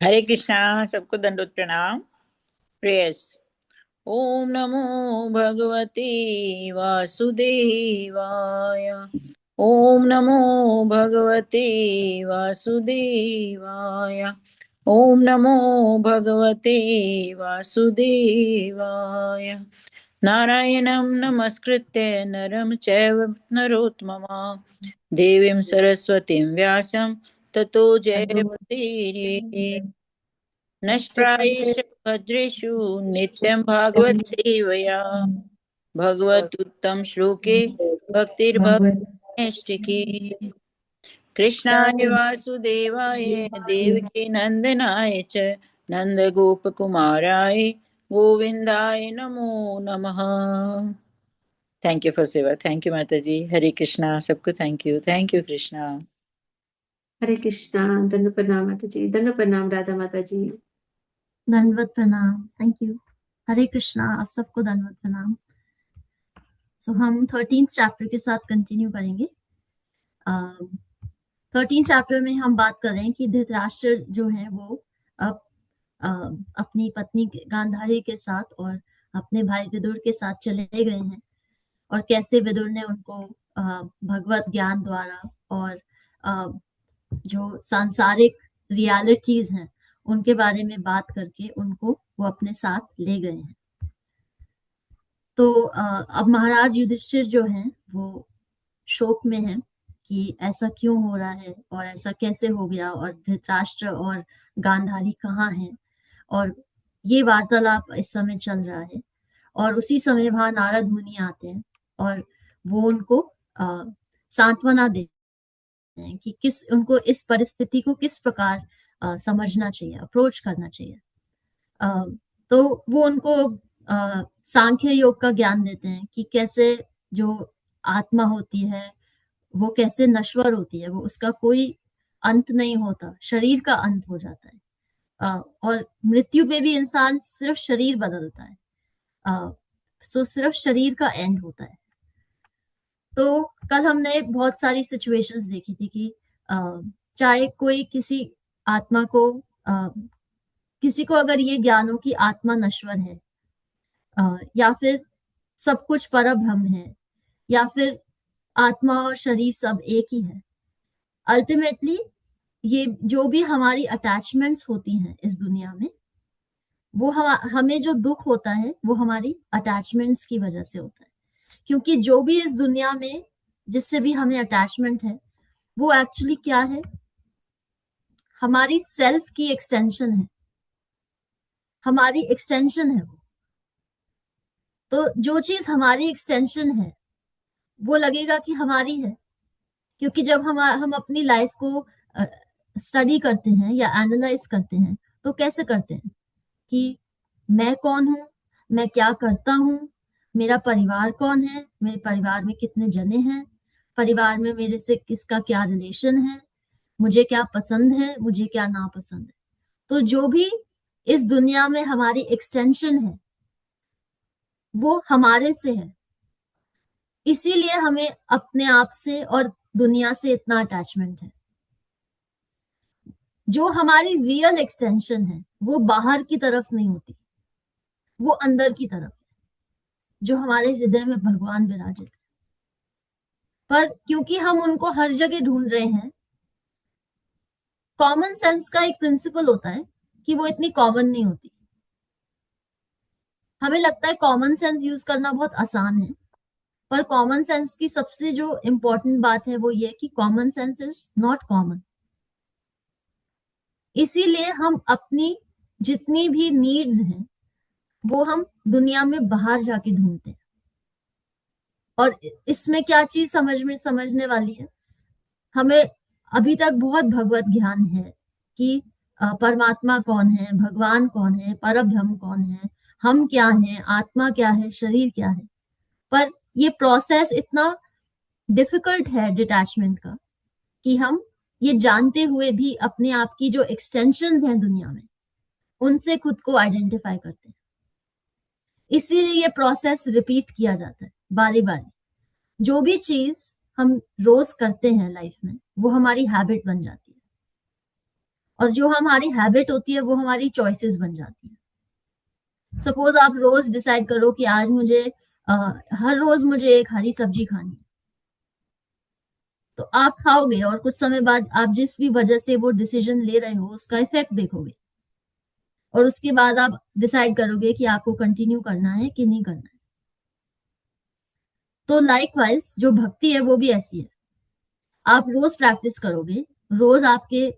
हरे कृष्णा। सबको दंडोत प्रणाम। प्रेयस। ओम नमो भगवते वासुदेवाय। ओम नमो भगवते वासुदेवाय। ओम नमो भगवते वासुदेवाय। नारायणं नमस्कृत्य नरं चैव नरोत्तमः देवीं सरस्वतीं व्यासं ततो जयमुदीरये। नष्टायेषु भद्रेषु नित्यं भागवत सेवया भगवदुत्तम श्लोके भक्तिर्भवति। कृष्णाय वासुदेवाय देवकी नंदनाय च नंदगोपकुमाराय गोविंदाय नमो नमः। थैंक यू फॉर सेवा। थैंक यू माता जी। हरे कृष्णा सबको। Thank you. Thank you Krishna. Hare Krishna. दंड प्रणाम माता जी। दंड प्रणाम राधा माता जी। दंडवत प्रणाम। Thank you. हरे कृष्णा आप सबको दंडवत प्रणाम। सो हम 13th चैप्टर के साथ कंटिन्यू करेंगे। 13th चैप्टर में हम बात कर रहे हैं कि धृतराष्ट्र जो है वो अब अपनी पत्नी गांधारी के साथ और अपने भाई विदुर के साथ चले गए हैं और कैसे विदुर ने उनको भगवत ज्ञान द्वारा और जो सांसारिक रियलिटीज हैं उनके बारे में बात करके उनको वो अपने साथ ले गए हैं। तो अब महाराज युधिष्ठिर जो हैं वो शोक में हैं कि ऐसा क्यों हो रहा है और ऐसा कैसे हो गया और धृतराष्ट्र और गांधारी कहाँ हैं। और ये वार्तालाप इस समय चल रहा है और उसी समय वहां नारद मुनि आते हैं और वो उनको सांत्वना देते हैं कि किस उनको इस परिस्थिति को किस प्रकार समझना चाहिए, अप्रोच करना चाहिए। तो वो उनको सांख्य योग का ज्ञान देते हैं कि कैसे जो आत्मा होती है वो कैसे नश्वर होती है, वो उसका कोई अंत नहीं होता, शरीर का अंत हो जाता है। और मृत्यु पे भी इंसान सिर्फ शरीर बदलता है। सो सिर्फ शरीर का एंड होता है। तो कल हमने बहुत सारी सिचुएशंस देखी थी कि चाहे कोई किसी आत्मा को किसी को अगर ये ज्ञान हो कि आत्मा नश्वर है या फिर सब कुछ परब्रह्म है या फिर आत्मा और शरीर सब एक ही है, अल्टीमेटली ये जो भी हमारी अटैचमेंट्स होती हैं इस दुनिया में वो हमें जो दुख होता है वो हमारी अटैचमेंट्स की वजह से होता है। क्योंकि जो भी इस दुनिया में जिससे भी हमें अटैचमेंट है वो एक्चुअली क्या है, हमारी सेल्फ की एक्सटेंशन है, हमारी एक्सटेंशन है वो। तो जो चीज हमारी एक्सटेंशन है वो लगेगा कि हमारी है, क्योंकि जब हम अपनी लाइफ को स्टडी करते हैं या एनालाइज करते हैं तो कैसे करते हैं कि मैं कौन हूं, मैं क्या करता हूं, मेरा परिवार कौन है, मेरे परिवार में कितने जने हैं, परिवार में मेरे से किसका क्या रिलेशन है, मुझे क्या पसंद है, मुझे क्या नापसंद है। तो जो भी इस दुनिया में हमारी एक्सटेंशन है वो हमारे से है, इसीलिए हमें अपने आप से और दुनिया से इतना अटैचमेंट है। जो हमारी रियल एक्सटेंशन है वो बाहर की तरफ नहीं होती, वो अंदर की तरफ है, जो हमारे हृदय में भगवान विराजित है। पर क्योंकि हम उनको हर जगह ढूंढ रहे हैं, कॉमन सेंस का एक प्रिंसिपल होता है कि वो इतनी कॉमन नहीं होती। हमें लगता है कॉमन सेंस यूज करना बहुत आसान है, पर कॉमन सेंस की सबसे जो इंपॉर्टेंट बात है वो ये कि common sense is not common. इसीलिए हम अपनी जितनी भी नीड्स हैं वो हम दुनिया में बाहर जाके ढूंढते हैं। और इसमें क्या चीज समझने वाली है, हमें अभी तक बहुत भगवत ज्ञान है कि परमात्मा कौन है, भगवान कौन है, परब्रह्म कौन है, हम क्या हैं, आत्मा क्या है, शरीर क्या है। पर ये प्रोसेस इतना डिफिकल्ट है डिटैचमेंट का कि हम ये जानते हुए भी अपने आप की जो एक्सटेंशंस हैं दुनिया में उनसे खुद को आइडेंटिफाई करते हैं। इसीलिए ये प्रोसेस रिपीट किया जाता है बारी बारी। जो भी चीज हम रोज करते हैं लाइफ में वो हमारी हैबिट बन जाती है और जो हमारी हैबिट होती है वो हमारी चॉइसेस बन जाती है। सपोज आप रोज डिसाइड करो कि आज मुझे हर रोज मुझे एक हरी सब्जी खानी है, तो आप खाओगे और कुछ समय बाद आप जिस भी वजह से वो डिसीजन ले रहे हो उसका इफेक्ट देखोगे, और उसके बाद आप डिसाइड करोगे कि आपको कंटिन्यू करना है कि नहीं करना है। तो लाइकवाइज जो भक्ति है वो भी ऐसी है, आप रोज प्रैक्टिस करोगे, रोज आपके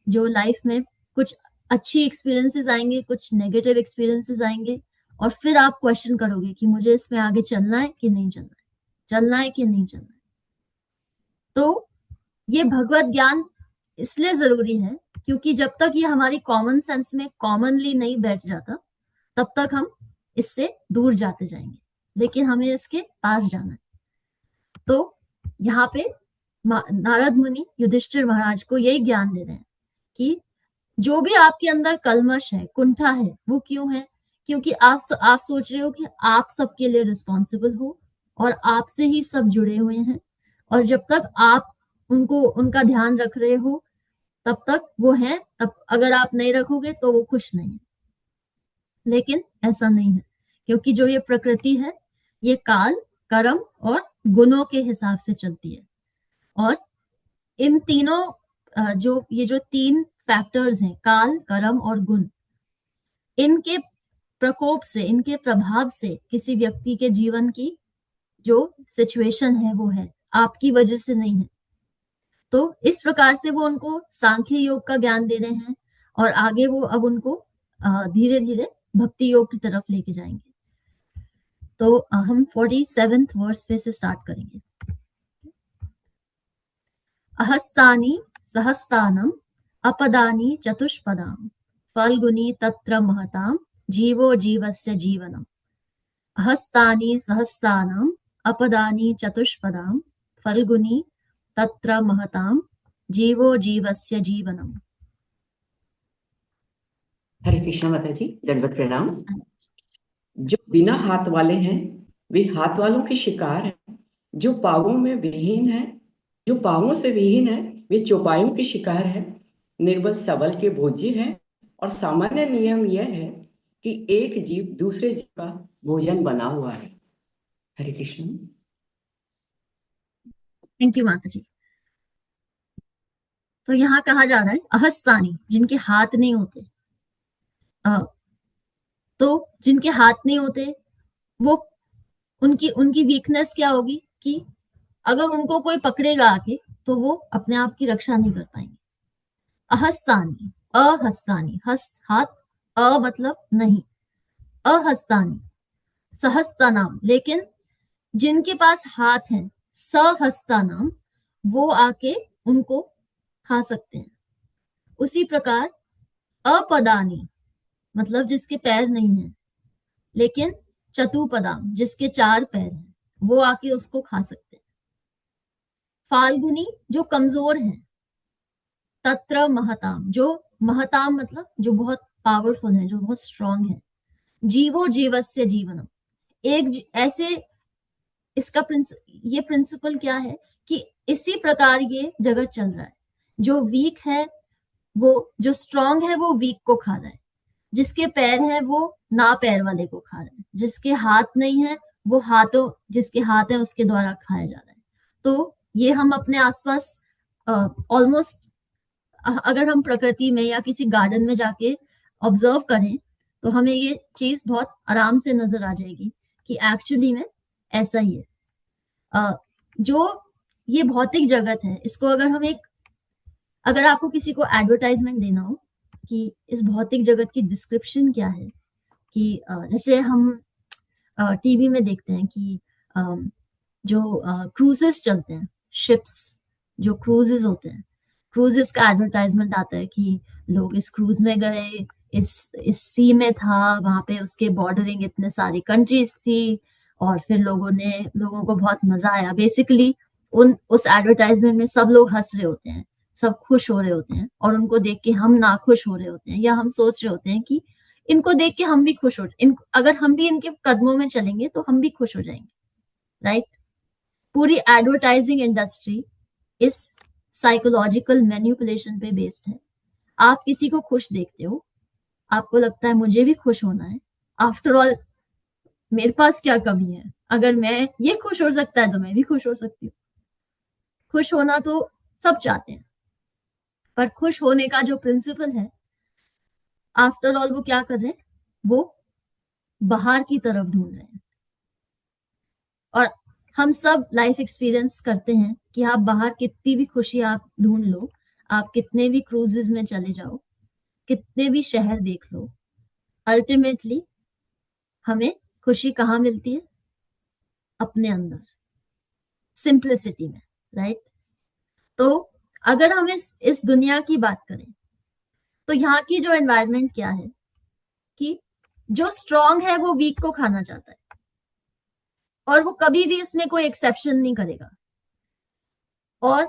जो लाइफ में कुछ अच्छी एक्सपीरियंसेस आएंगे, कुछ नेगेटिव एक्सपीरियंसेस आएंगे, और फिर आप क्वेश्चन करोगे कि मुझे इसमें आगे चलना है कि नहीं चलना है, चलना है कि नहीं चलना है। तो ये भगवत ज्ञान इसलिए जरूरी है क्योंकि जब तक ये हमारी कॉमन सेंस में कॉमनली नहीं बैठ जाता तब तक हम इससे दूर जाते जाएंगे, लेकिन हमें इसके पास जाना है। तो यहाँ पे नारद मुनि युधिष्ठिर महाराज को यही ज्ञान दे रहे हैं कि जो भी आपके अंदर कलमश है, कुंठा है, वो क्यों है? क्योंकि आप सोच रहे हो कि आप सबके लिए रिस्पॉन्सिबल हो और आपसे ही सब जुड़े हुए हैं, और जब तक आप उनका ध्यान रख रहे हो तब तक वो है, तब अगर आप नहीं रखोगे तो वो खुश नहीं है। लेकिन ऐसा नहीं है, क्योंकि जो ये प्रकृति है ये काल, कर्म और गुणों के हिसाब से चलती है, और इन तीनों जो तीन फैक्टर्स हैं, काल, कर्म और गुण, इनके प्रकोप से, इनके प्रभाव से किसी व्यक्ति के जीवन की जो सिचुएशन है वो है, आपकी वजह से नहीं है। तो इस प्रकार से वो उनको सांख्य योग का ज्ञान दे रहे हैं, और आगे वो अब उनको धीरे धीरे भक्ति योग की तरफ लेके जाएंगे। तो हम 47th वर्स पे से स्टार्ट करेंगे। अहस्तानि सहस्तानम अपदानि चतुष्पदाम फल्गुनी तत्र महताम जीवो जीवस्य जीवनम। अहस्तानि सहस्तानम अपदानि चतुष्पदाम फल्गुनी तत्र महताम जीवो जीवस्य जीवनम। हरे कृष्णा माता जी, दंडवत प्रणाम। जो बिना हाथ वाले हैं वे हाथ वालों के शिकार हैं, जो पांवों में विहीन है, जो पांवों से विहीन है वे चौपायों के शिकार है। निर्बल सबल के भोज्य हैं, और सामान्य नियम यह है कि एक जीव दूसरे जीव का भोजन बना हुआ है। हरे कृष्ण। थैंक यू माता जी। तो यहाँ कहा जा रहा है अहस्तानी, जिनके हाथ नहीं होते। तो जिनके हाथ नहीं होते वो उनकी वीकनेस क्या होगी कि अगर उनको कोई पकड़ेगा आके तो वो अपने आप की रक्षा नहीं कर पाएंगे। अहस्तानी, अहस्तानी, हस्त हाथ, अ मतलब नहीं, अहस्तानी, सहस्तानाम, लेकिन जिनके पास हाथ है, सहस्तानाम, वो आके उनको खा सकते हैं। उसी प्रकार अपदानी मतलब जिसके पैर नहीं है, लेकिन चतुपदाम जिसके 4 पैर हैं, वो आके उसको खा सकते हैं। फाल्गुनी जो कमजोर है, तत्र महताम, जो महताम मतलब जो बहुत पावरफुल है, जो बहुत स्ट्रांग है। जीवो जीवस्य जीवनम, ऐसे इसका ये प्रिंसिपल क्या है कि इसी प्रकार ये जगत चल रहा है। जो वीक है वो, जो स्ट्रांग है वो वीक को खा रहा है, जिसके पैर है वो ना पैर वाले को खा रहा है, जिसके हाथ नहीं है वो जिसके हाथ है उसके द्वारा खाया जा रहा है। तो ये हम अपने आसपास ऑलमोस्ट अगर हम प्रकृति में या किसी गार्डन में जाके ऑब्जर्व करें तो हमें ये चीज बहुत आराम से नजर आ जाएगी कि एक्चुअली में ऐसा ही है। जो ये भौतिक जगत है, इसको अगर आपको किसी को एडवर्टाइजमेंट देना हो कि इस भौतिक जगत की डिस्क्रिप्शन क्या है, कि जैसे हम टीवी में देखते हैं कि जो क्रूजेस चलते हैं, शिप्स जो क्रूजेस होते हैं, क्रूजेस का एडवर्टाइजमेंट आता है कि लोग इस क्रूज में गए, इस सी में था, वहां पे उसके बॉर्डरिंग इतने सारी कंट्रीज थी, और फिर लोगों को बहुत मजा आया। बेसिकली उस एडवर्टाइजमेंट में सब लोग हंस रहे होते हैं, सब खुश हो रहे होते हैं, और उनको देख के हम नाखुश हो रहे होते हैं, या हम सोच रहे होते हैं कि इनको देख के हम भी खुश हो, अगर हम भी इनके कदमों में चलेंगे तो हम भी खुश हो जाएंगे, राइट? पूरी एडवर्टाइजिंग इंडस्ट्री इस साइकोलॉजिकल मैनिपुलेशन पे बेस्ड है आप किसी को खुश देखते हो, आपको लगता है मुझे भी खुश होना है, आफ्टर ऑल मेरे पास क्या कमी है, अगर मैं ये खुश हो सकता है तो मैं भी खुश हो सकती हूँ। खुश होना तो सब चाहते हैं, पर खुश होने का जो प्रिंसिपल है, आफ्टर ऑल वो क्या कर रहे हैं, वो बाहर की तरफ ढूंढ रहे हैं। और हम सब लाइफ एक्सपीरियंस करते हैं कि आप बाहर कितनी भी खुशी आप ढूंढ लो, आप कितने भी क्रूजेस में चले जाओ, कितने भी शहर देख लो, अल्टीमेटली हमें खुशी कहाँ मिलती है, अपने अंदर, सिंप्लिसिटी में, राइट। तो अगर हम इस दुनिया की बात करें तो यहाँ की जो एनवायरनमेंट क्या है कि जो स्ट्रांग है वो वीक को खाना चाहता है, और वो कभी भी इसमें कोई एक्सेप्शन नहीं करेगा। और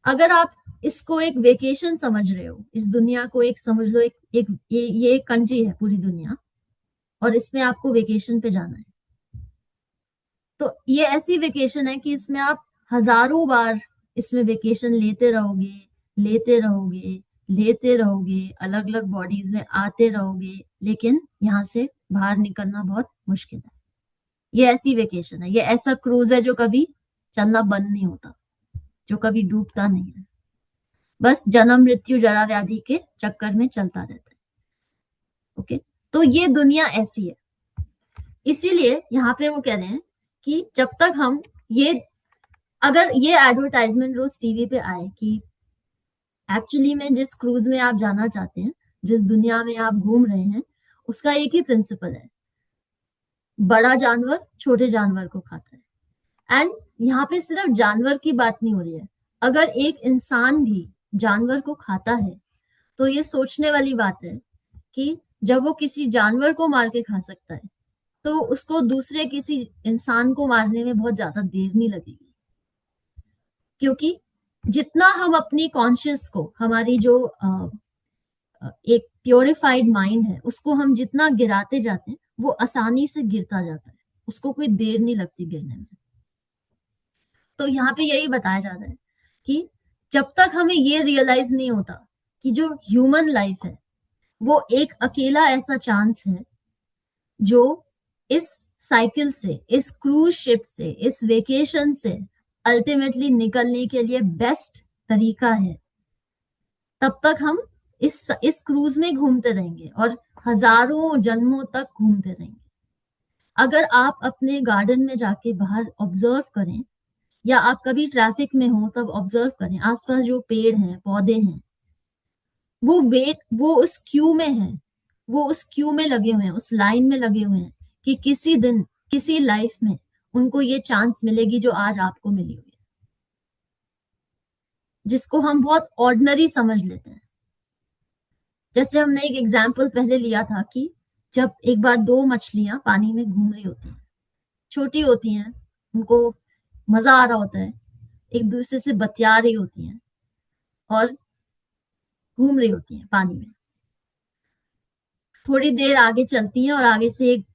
अगर आप इसको एक वेकेशन समझ रहे हो, इस दुनिया को एक समझ लो, ये एक कंट्री है पूरी दुनिया, और इसमें आपको वेकेशन पे जाना है, तो ये ऐसी वेकेशन है कि इसमें आप हजारों बार इसमें वेकेशन लेते रहोगे, लेते रहोगे, लेते रहोगे, अलग अलग बॉडीज में आते रहोगे, लेकिन यहाँ से बाहर निकलना बहुत मुश्किल है। ये ऐसी वेकेशन है, ये ऐसा क्रूज है जो कभी चलना बंद नहीं होता, जो कभी डूबता नहीं है, बस जन्म मृत्यु जरा व्याधि के चक्कर में चलता रहता है। ओके, तो ये दुनिया ऐसी है। इसीलिए यहाँ पे वो कह रहे हैं कि जब तक हम अगर ये एडवर्टाइजमेंट रोज टीवी पे आए कि एक्चुअली में जिस क्रूज में आप जाना चाहते हैं, जिस दुनिया में आप घूम रहे हैं, उसका एक ही प्रिंसिपल है, बड़ा जानवर छोटे जानवर को खाता है। एंड यहाँ पे सिर्फ जानवर की बात नहीं हो रही है, अगर एक इंसान भी जानवर को खाता है तो ये सोचने वाली बात है कि जब वो किसी जानवर को मार के खा सकता है तो उसको दूसरे किसी इंसान को मारने में बहुत ज्यादा देर नहीं लगेगी, क्योंकि जितना हम अपनी कॉन्शियस को, हमारी जो एक प्योरिफाइड माइंड है, उसको हम जितना गिराते जाते हैं वो आसानी से गिरता जाता है, उसको कोई देर नहीं लगती गिरने में। तो यहाँ पे यही बताया जा रहा है कि जब तक हमें ये रियलाइज नहीं होता कि जो ह्यूमन लाइफ है वो एक अकेला ऐसा चांस है जो इस साइकिल से, इस क्रूज शिप से, इस वेकेशन से अल्टीमेटली निकलने के लिए बेस्ट तरीका है, तब तक हम इस क्रूज में घूमते रहेंगे और हजारों जन्मों तक घूमते रहेंगे। अगर आप अपने गार्डन में जाके बाहर ऑब्जर्व करें, या आप कभी ट्रैफिक में हो तब ऑब्जर्व करें, आसपास जो पेड़ हैं, पौधे हैं, वो उस क्यू में है, वो उस क्यू में लगे हुए हैं, उस लाइन में लगे हुए हैं कि किसी दिन, किसी लाइफ में उनको ये चांस मिलेगी जो आज आपको मिली हुई है, जिसको हम बहुत ऑर्डिनरी समझ लेते हैं। जैसे हमने एक एग्जाम्पल पहले लिया था कि जब एक बार दो मछलियां पानी में घूम रही होती हैं, छोटी होती हैं, उनको मजा आ रहा होता है, एक दूसरे से बतिया रही होती हैं और घूम रही होती हैं पानी में। थोड़ी देर आगे चलती हैं और आगे से एक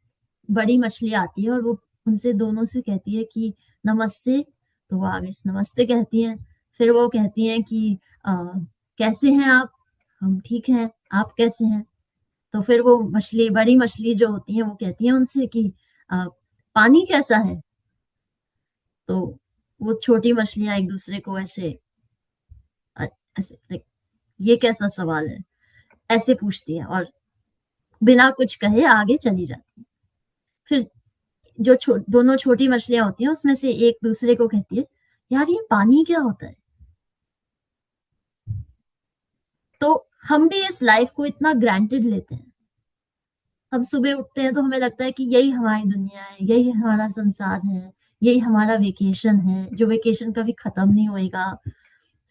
बड़ी मछली आती है और वो उनसे दोनों से कहती है कि नमस्ते, तो वो आगे से नमस्ते कहती हैं। फिर वो कहती हैं कि कैसे हैं आप? हम ठीक हैं, आप कैसे हैं? तो फिर वो बड़ी मछली जो होती है वो कहती है उनसे कि पानी कैसा है? तो वो छोटी मछलियां एक दूसरे को ऐसे ये कैसा सवाल है, ऐसे पूछती है और बिना कुछ कहे आगे चली जाती है। फिर जो दोनों छोटी मछलियां होती हैं उसमें से एक दूसरे को कहती है, यार ये पानी क्या होता है? तो हम भी इस लाइफ को इतना ग्रांटेड लेते हैं। हम सुबह उठते हैं तो हमें लगता है कि यही हमारी दुनिया है, यही हमारा संसार है, यही हमारा वेकेशन है, जो वेकेशन कभी खत्म नहीं होएगा,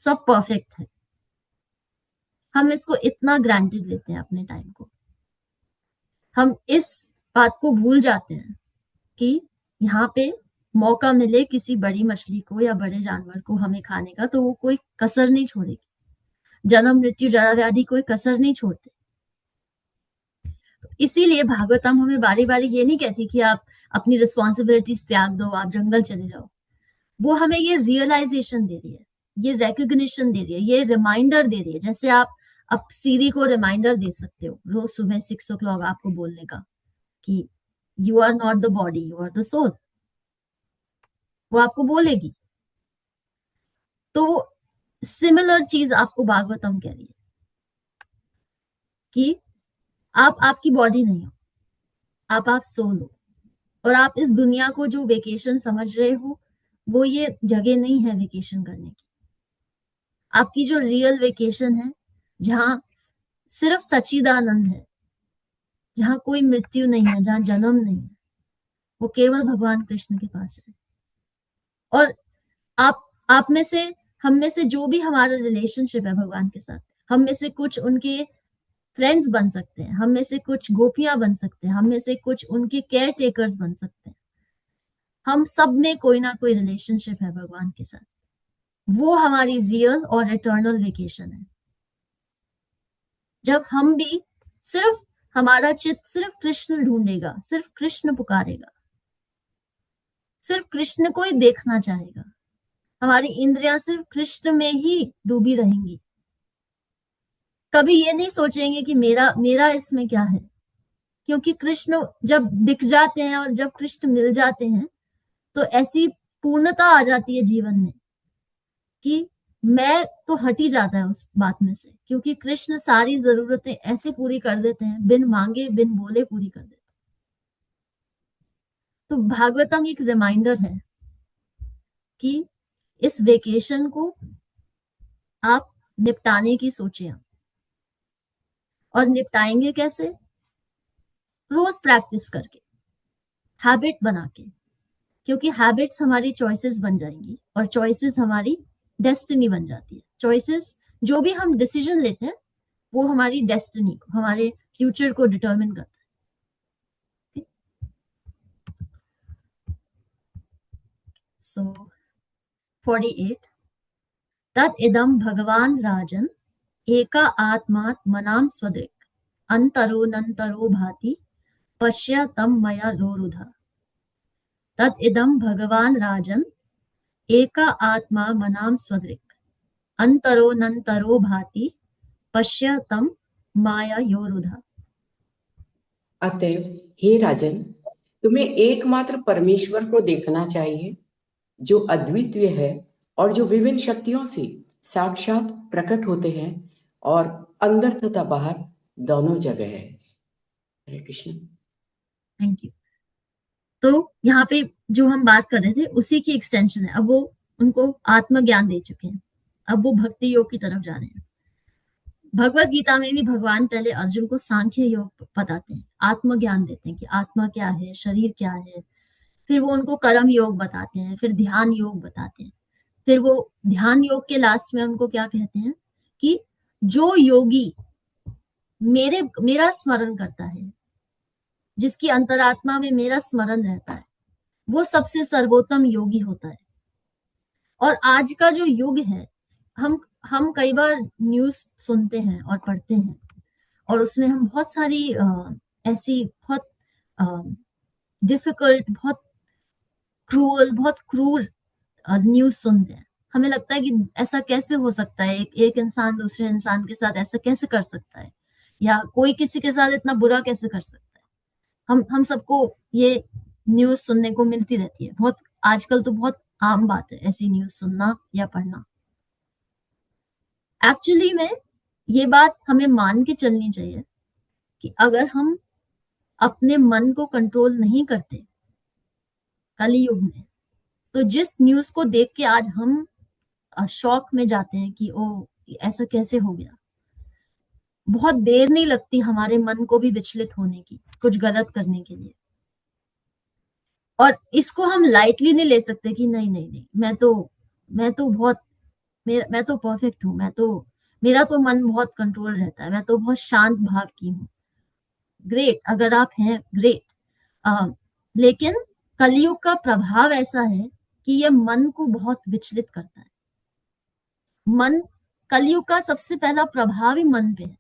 सब परफेक्ट है। हम इसको इतना ग्रांटेड लेते हैं अपने टाइम को। हम इस बात को भूल जाते हैं कि यहाँ पे मौका मिले किसी बड़ी मछली को या बड़े जानवर को हमें खाने का, तो वो कोई कसर नहीं छोड़ेगी। जन्म मृत्यु जरा व्याधि कोई कसर नहीं छोड़ते। तो इसीलिए भागवतम हमें बारी बारी ये नहीं कहती कि आप अपनी रिस्पॉन्सिबिलिटीज त्याग दो, आप जंगल चले जाओ। वो हमें ये रियलाइजेशन दे रही है, ये रिकग्निशन दे रही है, ये रिमाइंडर दे रही है। जैसे आप आप सीरी को रिमाइंडर दे सकते हो रोज सुबह 6 o'clock आपको बोलने का कि you are not the body, you are the soul. वो आपको बोलेगी। तो सिमिलर चीज आपको भागवतम कह रही है कि आप आपकी बॉडी नहीं हो, आप सोल हो। और आप इस दुनिया को जो वेकेशन समझ रहे हो वो ये जगह नहीं है वेकेशन करने की। आपकी जो रियल वेकेशन है, जहां सिर्फ सच्चिदानंद है, जहां कोई मृत्यु नहीं है, जहां जन्म नहीं है, वो केवल भगवान कृष्ण के पास है। और आप में से, हम में से जो भी हमारा रिलेशनशिप है भगवान के साथ, हम में से कुछ उनके फ्रेंड्स बन सकते हैं, हम में से कुछ गोपियां बन सकते हैं, हम में से कुछ उनके केयर टेकर्स बन सकते हैं। हम सब में कोई ना कोई रिलेशनशिप है भगवान के साथ। वो हमारी रियल और इटर्नल वेकेशन है। जब हम भी सिर्फ, हमारा चित्त सिर्फ कृष्ण ढूंढेगा, सिर्फ कृष्ण पुकारेगा, सिर्फ कृष्ण को ही देखना चाहेगा, हमारी इंद्रियां सिर्फ कृष्ण में ही डूबी रहेंगी। कभी ये नहीं सोचेंगे कि मेरा इसमें क्या है, क्योंकि कृष्ण जब दिख जाते हैं और जब कृष्ण मिल जाते हैं तो ऐसी पूर्णता आ जाती है जीवन में कि मैं तो हट ही जाता है उस बात में से, क्योंकि कृष्ण सारी जरूरतें ऐसे पूरी कर देते हैं, बिन मांगे बिन बोले पूरी कर देते हैं। तो भागवतम एक रिमाइंडर है कि इस वेकेशन को आप निपटाने की सोचें। और निपटाएंगे कैसे? रोज प्रैक्टिस करके, हैबिट बना के, क्योंकि हैबिट्स हमारी चॉइसेस बन जाएंगी और चॉइसेस हमारी डेस्टिनी बन जाती है। चॉइसेस, जो भी हम डिसीजन लेते हैं वो हमारी डेस्टिनी को, हमारे फ्यूचर को डिटरमिन करता है। सो 48 तत् इदम भगवान राजन एका आत्मा मनाम स्वदृक् अंतरोनंतरो भाति पश्य तम मया रोरुधा। तत् इदम भगवान राजन एका आत्मा मनाम स्वदृक् अंतरोनंतरो भाति पश्य तम माया योरुधा। अतएव हे राजन, तुम्हें एकमात्र परमेश्वर को देखना चाहिए, जो अद्वितीय है और जो विभिन्न शक्तियों से साक्षात प्रकट होते हैं और अंदर तथा बाहर दोनों जगह है। हरे कृष्ण। Thank you. तो यहाँ पे जो हम बात कर रहे थे उसी की एक्सटेंशन है। अब वो उनको आत्मज्ञान दे चुके हैं, अब वो भक्ति योग की तरफ जा रहे हैं। भगवत गीता में भी भगवान पहले अर्जुन को सांख्य योग बताते हैं, आत्मज्ञान देते हैं कि आत्मा क्या है, शरीर क्या है। फिर वो उनको कर्म योग बताते हैं, फिर ध्यान योग बताते हैं। फिर वो ध्यान योग के लास्ट में उनको क्या कहते हैं कि जो योगी मेरा स्मरण करता है, जिसकी अंतरात्मा में मेरा स्मरण रहता है, वो सबसे सर्वोत्तम योगी होता है। और आज का जो युग है, हम कई बार न्यूज सुनते हैं और पढ़ते हैं और उसमें हम बहुत सारी ऐसी बहुत डिफिकल्ट, बहुत क्रूर न्यूज सुनते हैं। हमें लगता है कि ऐसा कैसे हो सकता है, एक इंसान दूसरे इंसान के साथ ऐसा कैसे कर सकता है, या कोई किसी के साथ इतना बुरा कैसे कर सकता है। हम सबको ये न्यूज सुनने को मिलती रहती है, बहुत आजकल तो बहुत आम बात है ऐसी न्यूज सुनना या पढ़ना। एक्चुअली में ये बात हमें मान के चलनी चाहिए कि अगर हम अपने मन को कंट्रोल नहीं करते कलयुग में, तो जिस न्यूज को देख के आज हम शॉक में जाते हैं कि ओ ऐसा कैसे हो गया, बहुत देर नहीं लगती हमारे मन को भी विचलित होने की, कुछ गलत करने के लिए। और इसको हम लाइटली नहीं ले सकते कि नहीं मैं तो बहुत मैं तो परफेक्ट हूं, मेरा तो मन बहुत कंट्रोल रहता है, मैं तो बहुत शांत भाव की हूँ। ग्रेट, अगर आप हैं ग्रेट, लेकिन कलयुग का प्रभाव ऐसा है कि ये मन को बहुत विचलित करता है। मन, कलयुग का सबसे पहला प्रभाव ही मन पे है।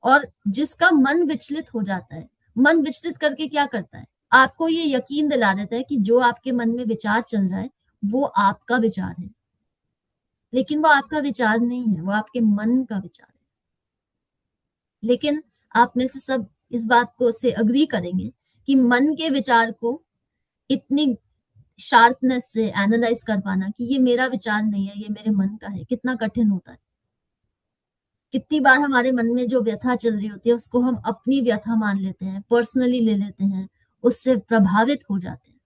और जिसका मन विचलित हो जाता है, मन विचलित करके क्या करता है, आपको ये यकीन दिला देता है कि जो आपके मन में विचार चल रहा है वो आपका विचार है, लेकिन वो आपका विचार नहीं है, वो आपके मन का विचार है। लेकिन आप में से सब इस बात को से अग्री करेंगे कि मन के विचार को इतनी शार्पनेस से एनालाइज कर पाना कि ये मेरा विचार नहीं है, ये मेरे मन का है, कितना कठिन होता है। कितनी बार हमारे मन में जो व्यथा चल रही होती है उसको हम अपनी व्यथा मान लेते हैं, पर्सनली ले लेते हैं, उससे प्रभावित हो जाते हैं,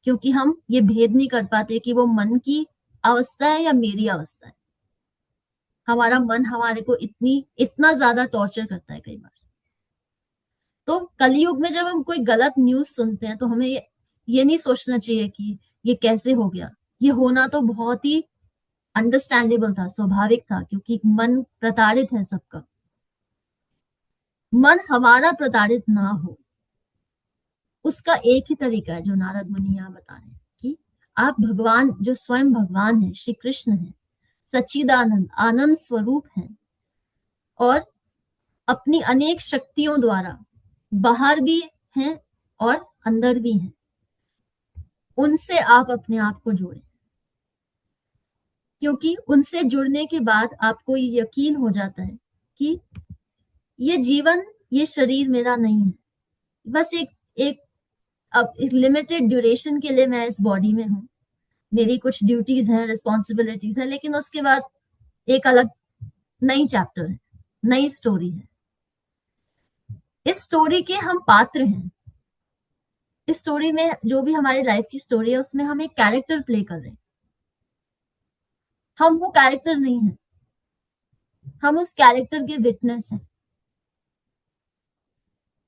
क्योंकि हम ये भेद नहीं कर पाते कि वो मन की अवस्था है या मेरी अवस्था है। हमारा मन हमारे को इतना ज्यादा टॉर्चर करता है कई बार। तो कलयुग में जब हम कोई गलत न्यूज सुनते हैं तो हमें ये नहीं सोचना चाहिए कि ये कैसे हो गया। ये होना तो बहुत ही अंडरस्टैंडेबल था, स्वाभाविक था, क्योंकि मन प्रताड़ित है सबका। मन हमारा प्रताड़ित ना हो, उसका एक ही तरीका है जो नारद मुनि यहाँ बता रहे हैं कि आप भगवान, जो स्वयं भगवान है, श्री कृष्ण है, सच्चिदानंद आनंद स्वरूप है, और अपनी अनेक शक्तियों द्वारा बाहर भी हैं और अंदर भी हैं। उनसे आप अपने आप को जोड़ें, क्योंकि उनसे जुड़ने के बाद आपको ये यकीन हो जाता है कि ये जीवन, ये शरीर मेरा नहीं है, बस एक लिमिटेड ड्यूरेशन के लिए मैं इस बॉडी में हूँ, मेरी कुछ ड्यूटीज हैं, रिस्पॉन्सिबिलिटीज है, लेकिन उसके बाद एक अलग नई चैप्टर है, नई स्टोरी है। इस स्टोरी के हम पात्र हैं। इस स्टोरी में जो भी हमारी लाइफ की स्टोरी है उसमें हम एक कैरेक्टर प्ले कर रहे हैं। हम वो कैरेक्टर नहीं है, हम उस कैरेक्टर के विटनेस हैं।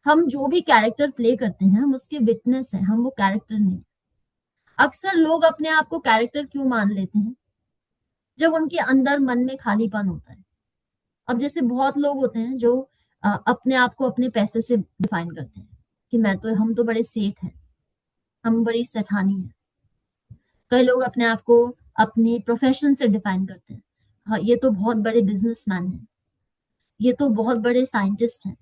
हम जो भी कैरेक्टर प्ले करते हैं हम उसके विटनेस हैं, हम वो कैरेक्टर नहीं। अक्सर लोग अपने आप को कैरेक्टर क्यों मान लेते हैं? जब उनके अंदर मन में खालीपन होता है। अब जैसे बहुत लोग होते हैं जो अपने आप को अपने पैसे से डिफाइन करते हैं कि हम तो बड़े सेठ हैं, हम बड़ी सेठानी हैं। कई लोग अपने आप को अपनी प्रोफेशन से डिफाइन करते हैं, हाँ ये तो बहुत बड़े बिजनेसमैन हैं, ये तो बहुत बड़े साइंटिस्ट हैं,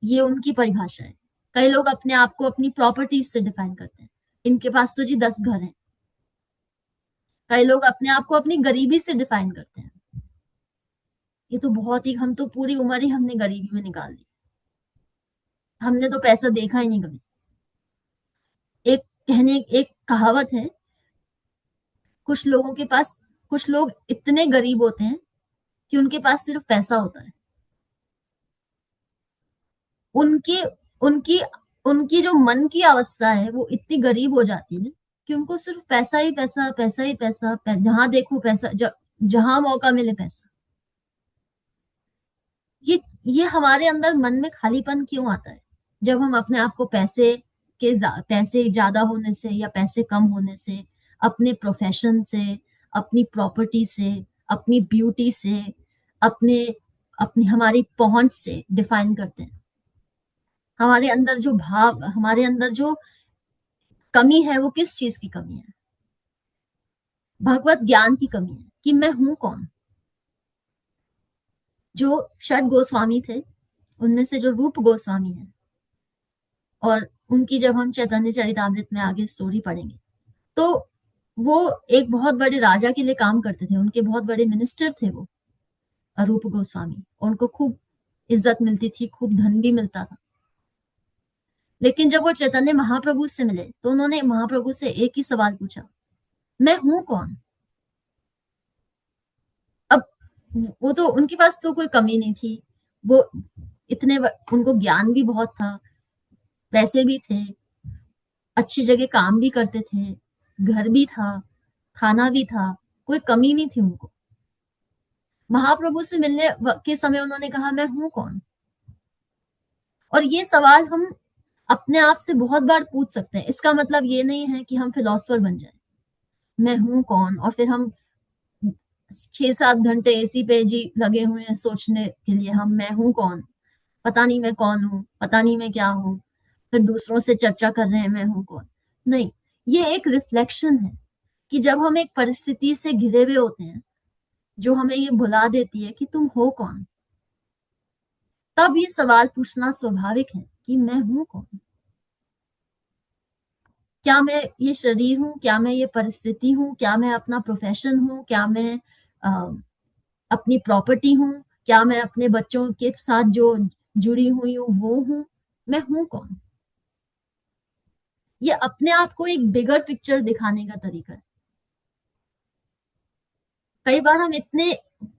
ये उनकी परिभाषा है। कई लोग अपने आप को अपनी प्रॉपर्टीज से डिफाइन करते हैं, इनके पास तो जी 10 घर हैं। कई लोग अपने आप को अपनी गरीबी से डिफाइन करते हैं, ये तो बहुत ही, हम तो पूरी उम्र ही हमने गरीबी में निकाल दी, हमने तो पैसा देखा ही नहीं कभी। एक कहावत है, कुछ लोग इतने गरीब होते हैं कि उनके पास सिर्फ पैसा होता है। उनकी उनकी उनकी जो मन की अवस्था है वो इतनी गरीब हो जाती है कि उनको सिर्फ पैसा ही पैसा, पैसा ही पैसा, जहां देखो पैसा, जहां मौका मिले पैसा। ये हमारे अंदर मन में खालीपन क्यों आता है? जब हम अपने आप को पैसे ज्यादा होने से या पैसे कम होने से, अपने प्रोफेशन से, अपनी प्रॉपर्टी से, अपनी ब्यूटी से, अपनी हमारी पहुंच से डिफाइन करते हैं। हमारे अंदर जो कमी है वो किस चीज की कमी है? भगवत ज्ञान की कमी है कि मैं हूं कौन। जो षट गोस्वामी थे उनमें से जो रूप गोस्वामी है, और उनकी जब हम चैतन्य चरितामृत में आगे स्टोरी पढ़ेंगे तो वो एक बहुत बड़े राजा के लिए काम करते थे, उनके बहुत बड़े मिनिस्टर थे वो रूप गोस्वामी, उनको खूब इज्जत मिलती थी, खूब धन भी मिलता था। लेकिन जब वो चैतन्य महाप्रभु से मिले तो उन्होंने महाप्रभु से एक ही सवाल पूछा, मैं हूं कौन? अब वो तो, उनके पास तो कोई कमी नहीं थी, वो उनको ज्ञान भी बहुत था, पैसे भी थे, अच्छी जगह काम भी करते थे, घर भी था, खाना भी था, कोई कमी नहीं थी उनको। महाप्रभु से मिलने के समय उन्होंने कहा, मैं हूं कौन? और ये सवाल हम अपने आप से बहुत बार पूछ सकते हैं। इसका मतलब ये नहीं है कि हम फिलोसफर बन जाए, मैं हूं कौन, और फिर हम 6-7 घंटे एसी पे जी लगे हुए हैं सोचने के लिए, मैं हूं कौन, पता नहीं मैं कौन हूं, पता नहीं मैं क्या हूं, फिर दूसरों से चर्चा कर रहे हैं मैं हूं कौन। नहीं, ये एक रिफ्लेक्शन है कि जब हम एक परिस्थिति से घिरे हुए होते हैं जो हमें ये भुला देती है कि तुम हो कौन, तब ये सवाल पूछना स्वाभाविक है कि मैं हूं कौन। क्या मैं ये शरीर हूं? क्या मैं ये परिस्थिति हूं? क्या मैं अपना प्रोफेशन हूं? क्या मैं अपनी प्रॉपर्टी हूं? क्या मैं अपने बच्चों के साथ जो जुड़ी हुई हूँ वो हूँ? मैं हूँ कौन? ये अपने आप को एक बिगर पिक्चर दिखाने का तरीका है। कई बार हम इतने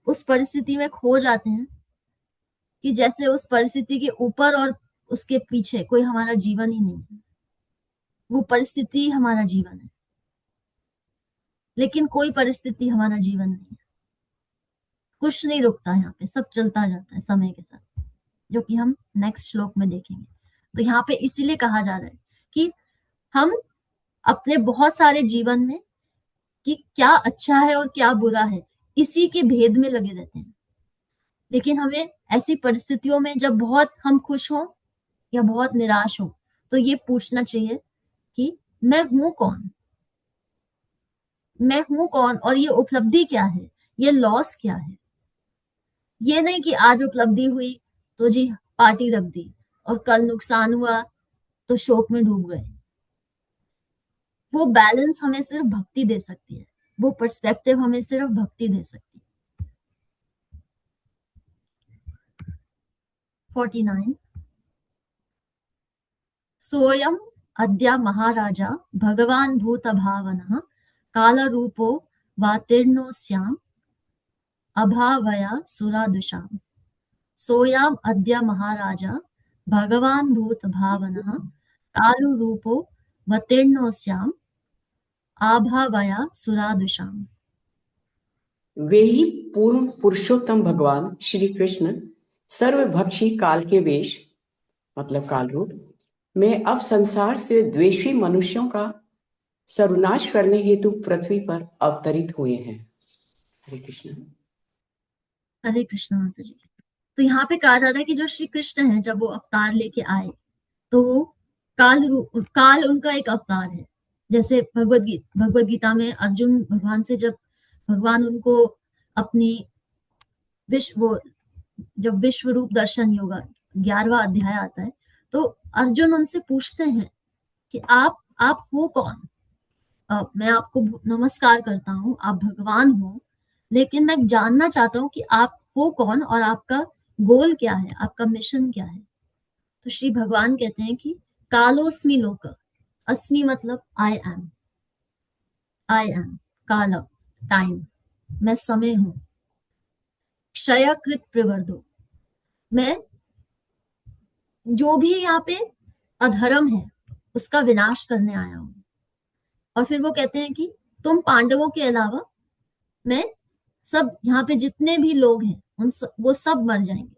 उस परिस्थिति में खो जाते हैं कि जैसे उस परिस्थिति के ऊपर और उसके पीछे कोई हमारा जीवन ही नहीं है, वो परिस्थिति हमारा जीवन है। लेकिन कोई परिस्थिति हमारा जीवन नहीं है, कुछ नहीं रुकता, यहाँ पे सब चलता जाता है समय के साथ, जो कि हम नेक्स्ट श्लोक में देखेंगे। तो यहाँ पे इसीलिए कहा जा रहा है कि हम अपने बहुत सारे जीवन में कि क्या अच्छा है और क्या बुरा है, इसी के भेद में लगे रहते हैं। लेकिन हमें ऐसी परिस्थितियों में जब बहुत हम खुश हों या बहुत निराश हों, तो ये पूछना चाहिए कि मैं हूं कौन? मैं हूं कौन और ये उपलब्धि क्या है, ये लॉस क्या है? ये नहीं कि आज उपलब्धि हुई तो जी पार्टी रख दी और कल नुकसान हुआ तो शोक में डूब गए। वो बैलेंस हमें सिर्फ भक्ति दे सकती है, वो पर्सपेक्टिव हमें सिर्फ भक्ति दे सकती है। 49 सोयम अद्य महाराजा भगवान भूत भावनः कालरूपो वातीर्णोऽस्याम् अभावया सुरादुषाम्। सोयाम अद्य महाराजा भगवान भूत भावनः कालरूपो वतीर्णोऽस्याम् आभावया सुरादुषाम्। वे ही पूर्ण पुरुषोत्तम भगवान श्री कृष्ण सर्वभक्षी काल के वेश मतलब काल रूप में अब संसार से द्वेषी मनुष्यों का सर्वनाश करने हेतु पृथ्वी पर अवतरित हुए हैं। हरे कृष्ण। हरे कृष्ण माता जी। तो यहाँ पे कहा जा रहा है कि जो श्री कृष्ण है जब वो अवतार लेके आए तो वो काल उनका एक अवतार है। जैसे भगवद गीता में अर्जुन भगवान से जब भगवान उनको अपनी जब विश्व रूप दर्शन योगा 11वां अध्याय आता है तो अर्जुन उनसे पूछते हैं कि आप हो कौन? मैं आपको नमस्कार करता हूँ, आप भगवान हो, लेकिन मैं जानना चाहता हूँ कि आप हो कौन और आपका गोल क्या है, आपका मिशन क्या है? तो श्री भगवान कहते हैं कि कालोस्मि लोक, अस्मि मतलब आई एम काल टाइम, मैं समय हूं। क्षयकृत प्रवर्धो, मैं जो भी यहाँ पे अधर्म है उसका विनाश करने आया हूं। और फिर वो कहते हैं कि तुम पांडवों के अलावा मैं सब यहाँ पे जितने भी लोग हैं वो सब मर जाएंगे।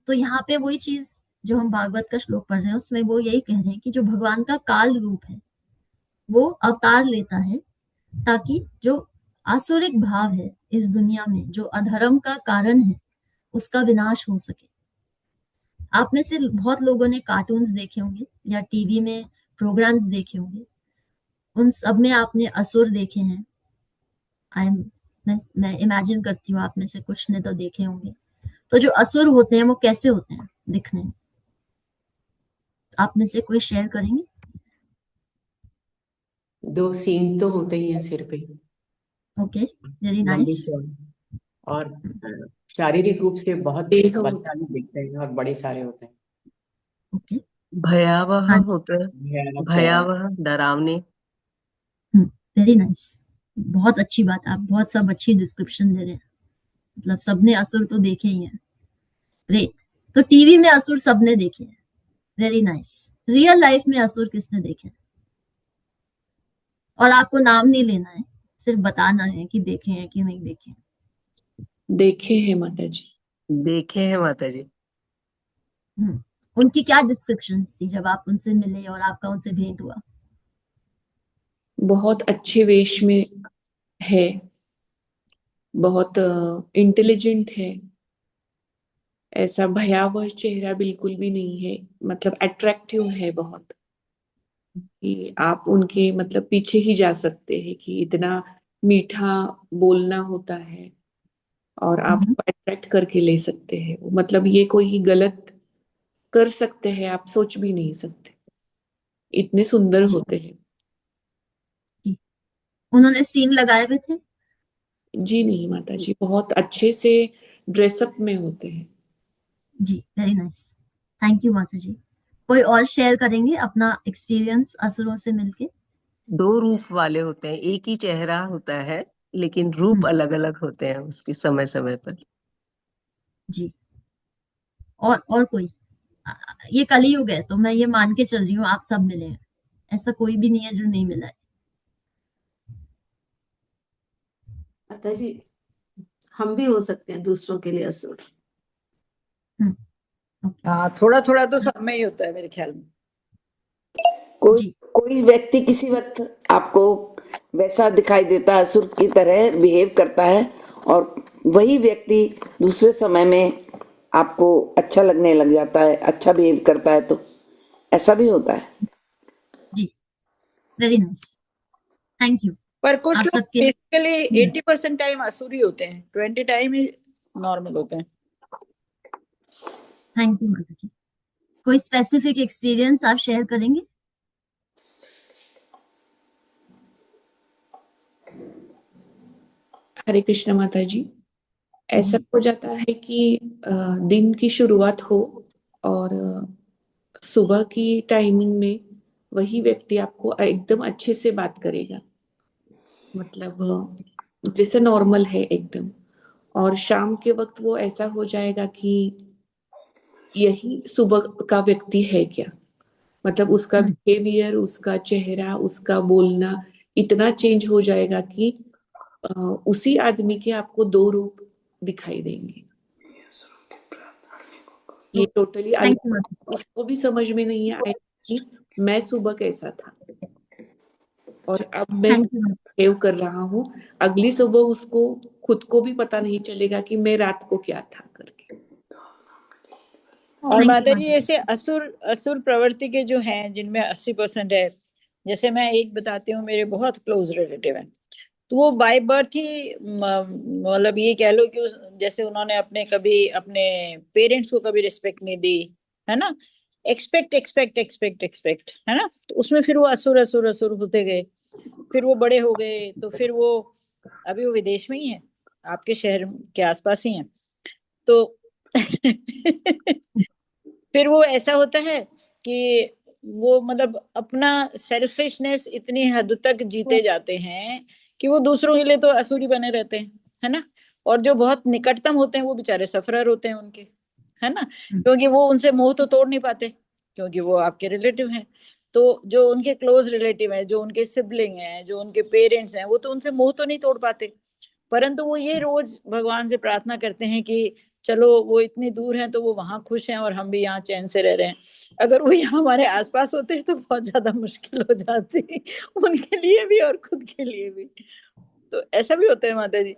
तो यहाँ पे वही चीज जो हम भागवत का श्लोक पढ़ रहे हैं उसमें वो यही कह रहे हैं कि जो भगवान का काल रूप है वो अवतार लेता है ताकि जो आसुरिक भाव है इस दुनिया में, जो अधर्म का कारण है, उसका विनाश हो सके। आप में से बहुत लोगों ने कार्टून्स देखे होंगे या टीवी में प्रोग्राम्स देखे होंगे, उन सब में आपने असुर देखे हैं। मैं इमेजिन करती हूँ आप में से कुछ ने तो देखे होंगे। तो जो असुर होते हैं वो कैसे होते हैं दिखने में? आप में से कोई शेयर करेंगे? 2 सींग तो होते ही हैं सिर पे, ओके, वेरी लंबी नाइस। चौड़ी, और शारीरिक रूप से बहुत बलशाली दिखते हैं और बड़े सारे होते हैं। ओके, भयावह हाँ, होते हैं, भयानक चौड़ा। भयावह, डरावने। Very nice. बहुत अच्छी बात, आप बहुत सब अच्छी डिस्क्रिप्शन दे रहे हैं। मतलब सबने असुर तो देखे ही हैं। ग्रेट। तो टीवी में असुर सबने देखे हैं। Very nice. रियल लाइफ में असुर किसने देखे हैं? और आपको नाम नहीं लेना है, सिर्फ बताना है कि देखे हैं कि नहीं देखे हैं। देखे हैं माता जी। देखे हैं माता जी। उनकी क्या डिस्क्रिप्शन थी जब आप उनसे मिले और आपका उनसे भेंट हुआ? बहुत अच्छे वेश में है, बहुत इंटेलिजेंट है, ऐसा भयावह चेहरा बिल्कुल भी नहीं है, मतलब अट्रैक्टिव है बहुत, कि आप उनके मतलब पीछे ही जा सकते हैं कि इतना मीठा बोलना होता है और आप अट्रैक्ट करके ले सकते हैं। मतलब ये कोई गलत कर सकते हैं आप सोच भी नहीं सकते, इतने सुंदर होते हैं। उन्होंने सींग लगाए हुए थे? जी नहीं माता जी, बहुत अच्छे से ड्रेसअप में होते हैं। जी, वेरी नाइस, थैंक यू माता जी। कोई और शेयर करेंगे अपना एक्सपीरियंस असुरों से मिलके? 2 रूप वाले होते हैं, एक ही चेहरा होता है लेकिन रूप अलग अलग होते हैं उसके समय समय पर। जी, और कोई? ये कलयुग है तो मैं ये मान के चल रही हूँ आप सब मिले हैं, ऐसा कोई भी नहीं है जो नहीं मिला है। माता जी, हम भी हो सकते हैं दूसरों के लिए असुर। ओके हाँ, थोड़ा थोड़ा तो सब में ही होता है मेरे ख्याल में। कोई जी, कोई व्यक्ति किसी वक्त आपको वैसा दिखाई देता है, असुर की तरह बिहेव करता है, और वही व्यक्ति दूसरे समय में आपको अच्छा लगने लग जाता है, अच्छा बिहेव करता है, तो ऐसा भी होता है। जी, वेरी नाइस, थैंक यू। पर कुछ आप लोग सबके बेसिकली 80% टाइम असुरी होते हैं, 20 टाइम ही नॉर्मल होते हैं। थैंक यू माता जी। कोई स्पेसिफिक एक्सपीरियंस आप शेयर करेंगे? हरे कृष्ण माता जी। ऐसा जी, हो जाता है कि दिन की शुरुआत हो और सुबह की टाइमिंग में वही व्यक्ति आपको एकदम अच्छे से बात करेगा, मतलब जैसे नॉर्मल है एकदम, और शाम के वक्त वो ऐसा हो जाएगा कि यही सुबह का व्यक्ति है क्या, मतलब उसका बिहेवियर, उसका चेहरा, उसका बोलना इतना चेंज हो जाएगा कि उसी आदमी के आपको 2 रूप दिखाई देंगे। ये टोटली थैंक अलग, यू माता जी। उसको भी समझ में नहीं आएगा कि मैं सुबह कैसा था और अब मैं थैंक यू माता बिहेव कर रहा हूँ। अगली सुबह उसको खुद को भी पता नहीं चलेगा कि मैं रात को क्या था करके। और थैंक यू माता जी, माता जी। ऐसे असुर असुर प्रवृत्ति के जो हैं, जिनमें 80% है, जैसे मैं एक बताती हूँ, मेरे बहुत क्लोज रिलेटिव है, तो वो बाय बर्थ ही मतलब ये कह लो कि जैसे उन्होंने अपने कभी अपने पेरेंट्स को कभी रिस्पेक्ट नहीं दी, है ना, एक्सपेक्ट एक्सपेक्ट एक्सपेक्ट एक्सपेक्ट, है ना, तो उसमें फिर वो असुर असुर असुर होते गए। फिर वो बड़े हो गए तो फिर वो अभी वो विदेश में ही है, आपके शहर के आसपास ही है। तो फिर वो ऐसा होता है कि वो मतलब अपना सेल्फिशनेस इतनी हद तक जीते जाते हैं कि वो दूसरों के लिए तो असुरी बने रहते हैं, है ना। और जो बहुत निकटतम होते हैं वो बेचारे सफरर होते हैं उनके, है ना, क्योंकि वो उनसे मोह तो तोड़ नहीं पाते, क्योंकि वो आपके रिलेटिव हैं। तो जो उनके क्लोज रिलेटिव हैं, जो उनके सिबलिंग हैं, जो उनके पेरेंट्स हैं, वो तो उनसे मोह तो नहीं तोड़ पाते, परंतु वो ये रोज भगवान से प्रार्थना करते हैं कि चलो वो इतनी दूर हैं तो वो वहां खुश हैं और हम भी यहाँ चैन से रह रहे हैं। अगर वो यहाँ हमारे आसपास होते तो बहुत ज्यादा मुश्किल हो जाती उनके लिए भी और खुद के लिए भी। तो ऐसा भी होता है माता जी।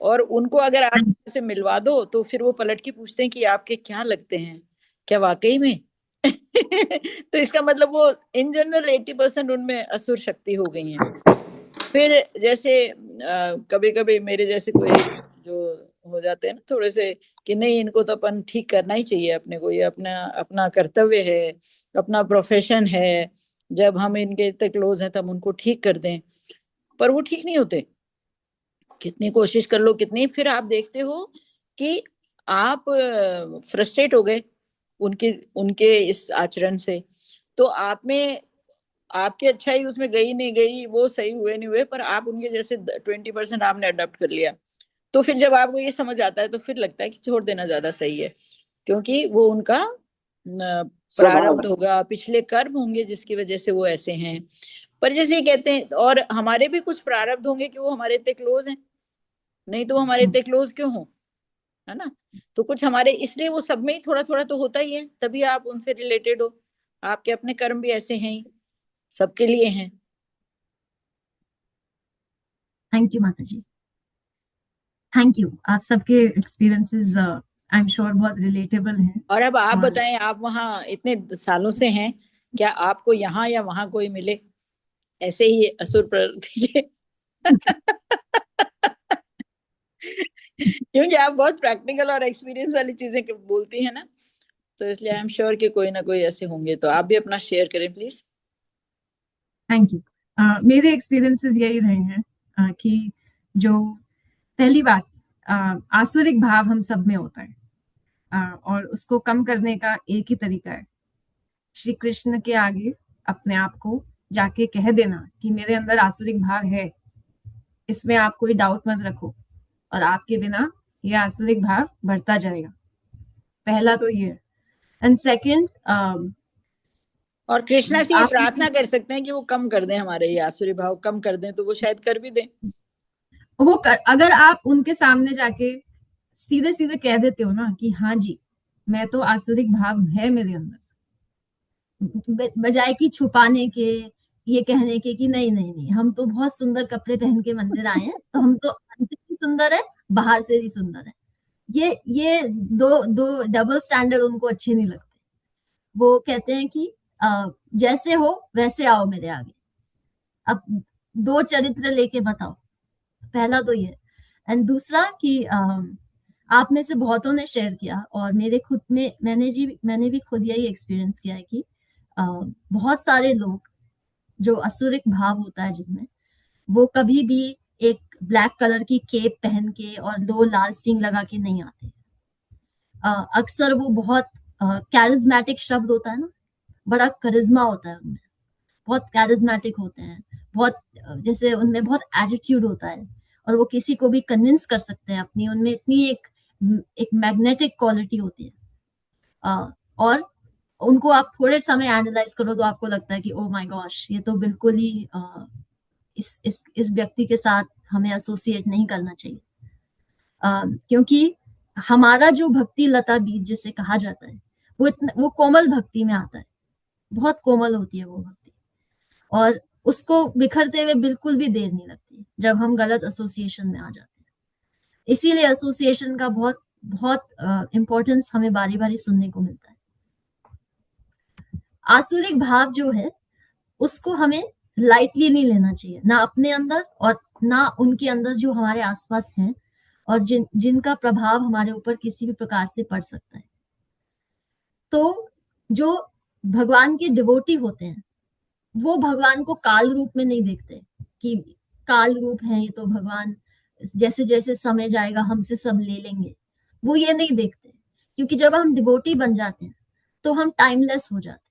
और उनको अगर आप से मिलवा दो तो फिर वो पलट के पूछते हैं कि आपके क्या लगते हैं, क्या वाकई में तो इसका मतलब वो इन जनरल 80% उनमें असुर शक्ति हो गई है। फिर जैसे कभी कभी मेरे जैसे कोई जो हो जाते हैं ना थोड़े से कि नहीं, इनको तो अपन ठीक करना ही चाहिए, अपने को ये अपना अपना कर्तव्य है, अपना प्रोफेशन है, जब हम इनके इतने क्लोज हैं तब उनको ठीक कर दें, पर वो ठीक नहीं होते, कितनी कोशिश कर लो कितनी, फिर आप देखते हो कि आप फ्रस्ट्रेट हो गए उनके उनके इस आचरण से, तो आप में आपकी अच्छाई उसमें गई नहीं गई, वो सही हुए नहीं हुए, पर आप उनके जैसे 20% आपने अडॉप्ट कर लिया। तो फिर जब आपको ये समझ आता है तो फिर लगता है कि छोड़ देना ज्यादा सही है, क्योंकि वो उनका स्वभाव प्रारब्ध है। होगा, पिछले कर्म होंगे जिसकी वजह से वो ऐसे हैं। पर जैसे ये कहते हैं, और हमारे भी कुछ प्रारब्ध होंगे कि वो हमारे इतने क्लोज हैं, नहीं तो वो हमारे इतने क्लोज क्यों हो, है ना। तो कुछ हमारे इसलिए वो सब में ही थोड़ा थोड़ा तो होता ही है, तभी आप उनसे रिलेटेड हो, आपके अपने कर्म भी ऐसे हैं ही, सबके लिए हैं। थैंक यू माता जी, थैंक यू। आप सबके एक्सपीरियंसेस आई एम श्योर बहुत रिलेटेबल हैं। और अब आप और बताएं, आप वहां इतने सालों से हैं, क्या आपको यहाँ या वहां कोई मिले ऐसे ही असुर प्रवृत्ति के क्योंकि आप बहुत प्रैक्टिकल और एक्सपीरियंस वाली चीजें बोलती हैं ना, तो इसलिए आई एम श्योर कि कोई ना कोई ऐसे होंगे, तो आप भी अपना शेयर करें प्लीज। Thank you. मेरे एक्सपीरियंसेस यही रहे हैं कि जो पहली बात आसुरिक भाव हम सब में होता है, और उसको कम करने का एक ही तरीका है, श्री कृष्ण के आगे अपने आप को जाके कह देना कि मेरे अंदर आसुरिक भाव है, इसमें आप कोई डाउट मत रखो, और आपके बिना ये आसुरिक भाव बढ़ता जाएगा। पहला तो ये है। एंड सेकंड, और कृष्णा से ये आप प्रार्थना कर सकते हैं कि वो कम कर दें, हमारे ये आसुरी भाव कम कर दें, तो वो शायद कर भी दें। अगर आप उनके सामने जाके सीधे सीधे कह देते हो ना कि हाँ जी मैं तो आसुरिक भाव है मेरे अंदर, बजाय कि छुपाने के, ये कहने के कि नहीं नहीं नहीं हम तो बहुत सुंदर कपड़े पहन के मंदिर आए हैं, तो हम तो अंदर भी सुंदर है बाहर से भी सुंदर है, ये दो दो डबल स्टैंडर्ड उनको अच्छे नहीं लगते। वो कहते हैं कि जैसे हो वैसे आओ मेरे आगे, अब दो चरित्र लेके बताओ। पहला तो ये। एंड दूसरा कि आप में से बहुतों ने शेयर किया, और मेरे खुद में मैंने भी खुद यही एक्सपीरियंस किया है कि बहुत सारे लोग जो असुरिक भाव होता है जिनमें, वो कभी भी एक ब्लैक कलर की केप पहन के और दो लाल सींग लगा के नहीं आते। अक्सर वो बहुत कैरिज्मेटिक शब्द होता है ना, बड़ा करिश्मा होता है उनमें, बहुत कैरिज्मेटिक होते हैं, बहुत जैसे उनमें बहुत एटीट्यूड होता है, और वो किसी को भी कन्विंस कर सकते हैं अपनी, उनमें इतनी एक मैग्नेटिक क्वालिटी होती है। और उनको आप थोड़े समय एनालाइज करो तो आपको लगता है कि ओ माय गॉश, ये तो बिल्कुल ही इस व्यक्ति के साथ हमें एसोसिएट नहीं करना चाहिए, क्योंकि हमारा जो भक्ति लता बीज जिसे कहा जाता है वो कोमल भक्ति में आता है, बहुत कोमल होती है वो भक्ति, और उसको बिखरते हुए बिल्कुल भी देर नहीं लगती जब हम गलत एसोसिएशन में आ जाते हैं। इसीलिए एसोसिएशन का बहुत बहुत इम्पोर्टेंस हमें बारी बारी सुनने को मिलता है। आसुरिक भाव जो है उसको हमें लाइटली नहीं लेना चाहिए, ना अपने अंदर और ना उनके अंदर जो हमारे आसपास हैं, और जिनका प्रभाव हमारे ऊपर किसी भी प्रकार से पड़ सकता है। तो जो भगवान के डिवोटी होते हैं वो भगवान को काल रूप में नहीं देखते कि काल रूप है ये तो भगवान, जैसे जैसे समय जाएगा हमसे सब ले लेंगे, वो ये नहीं देखते, क्योंकि जब हम डिवोटी बन जाते हैं तो हम टाइमलेस हो जाते हैं,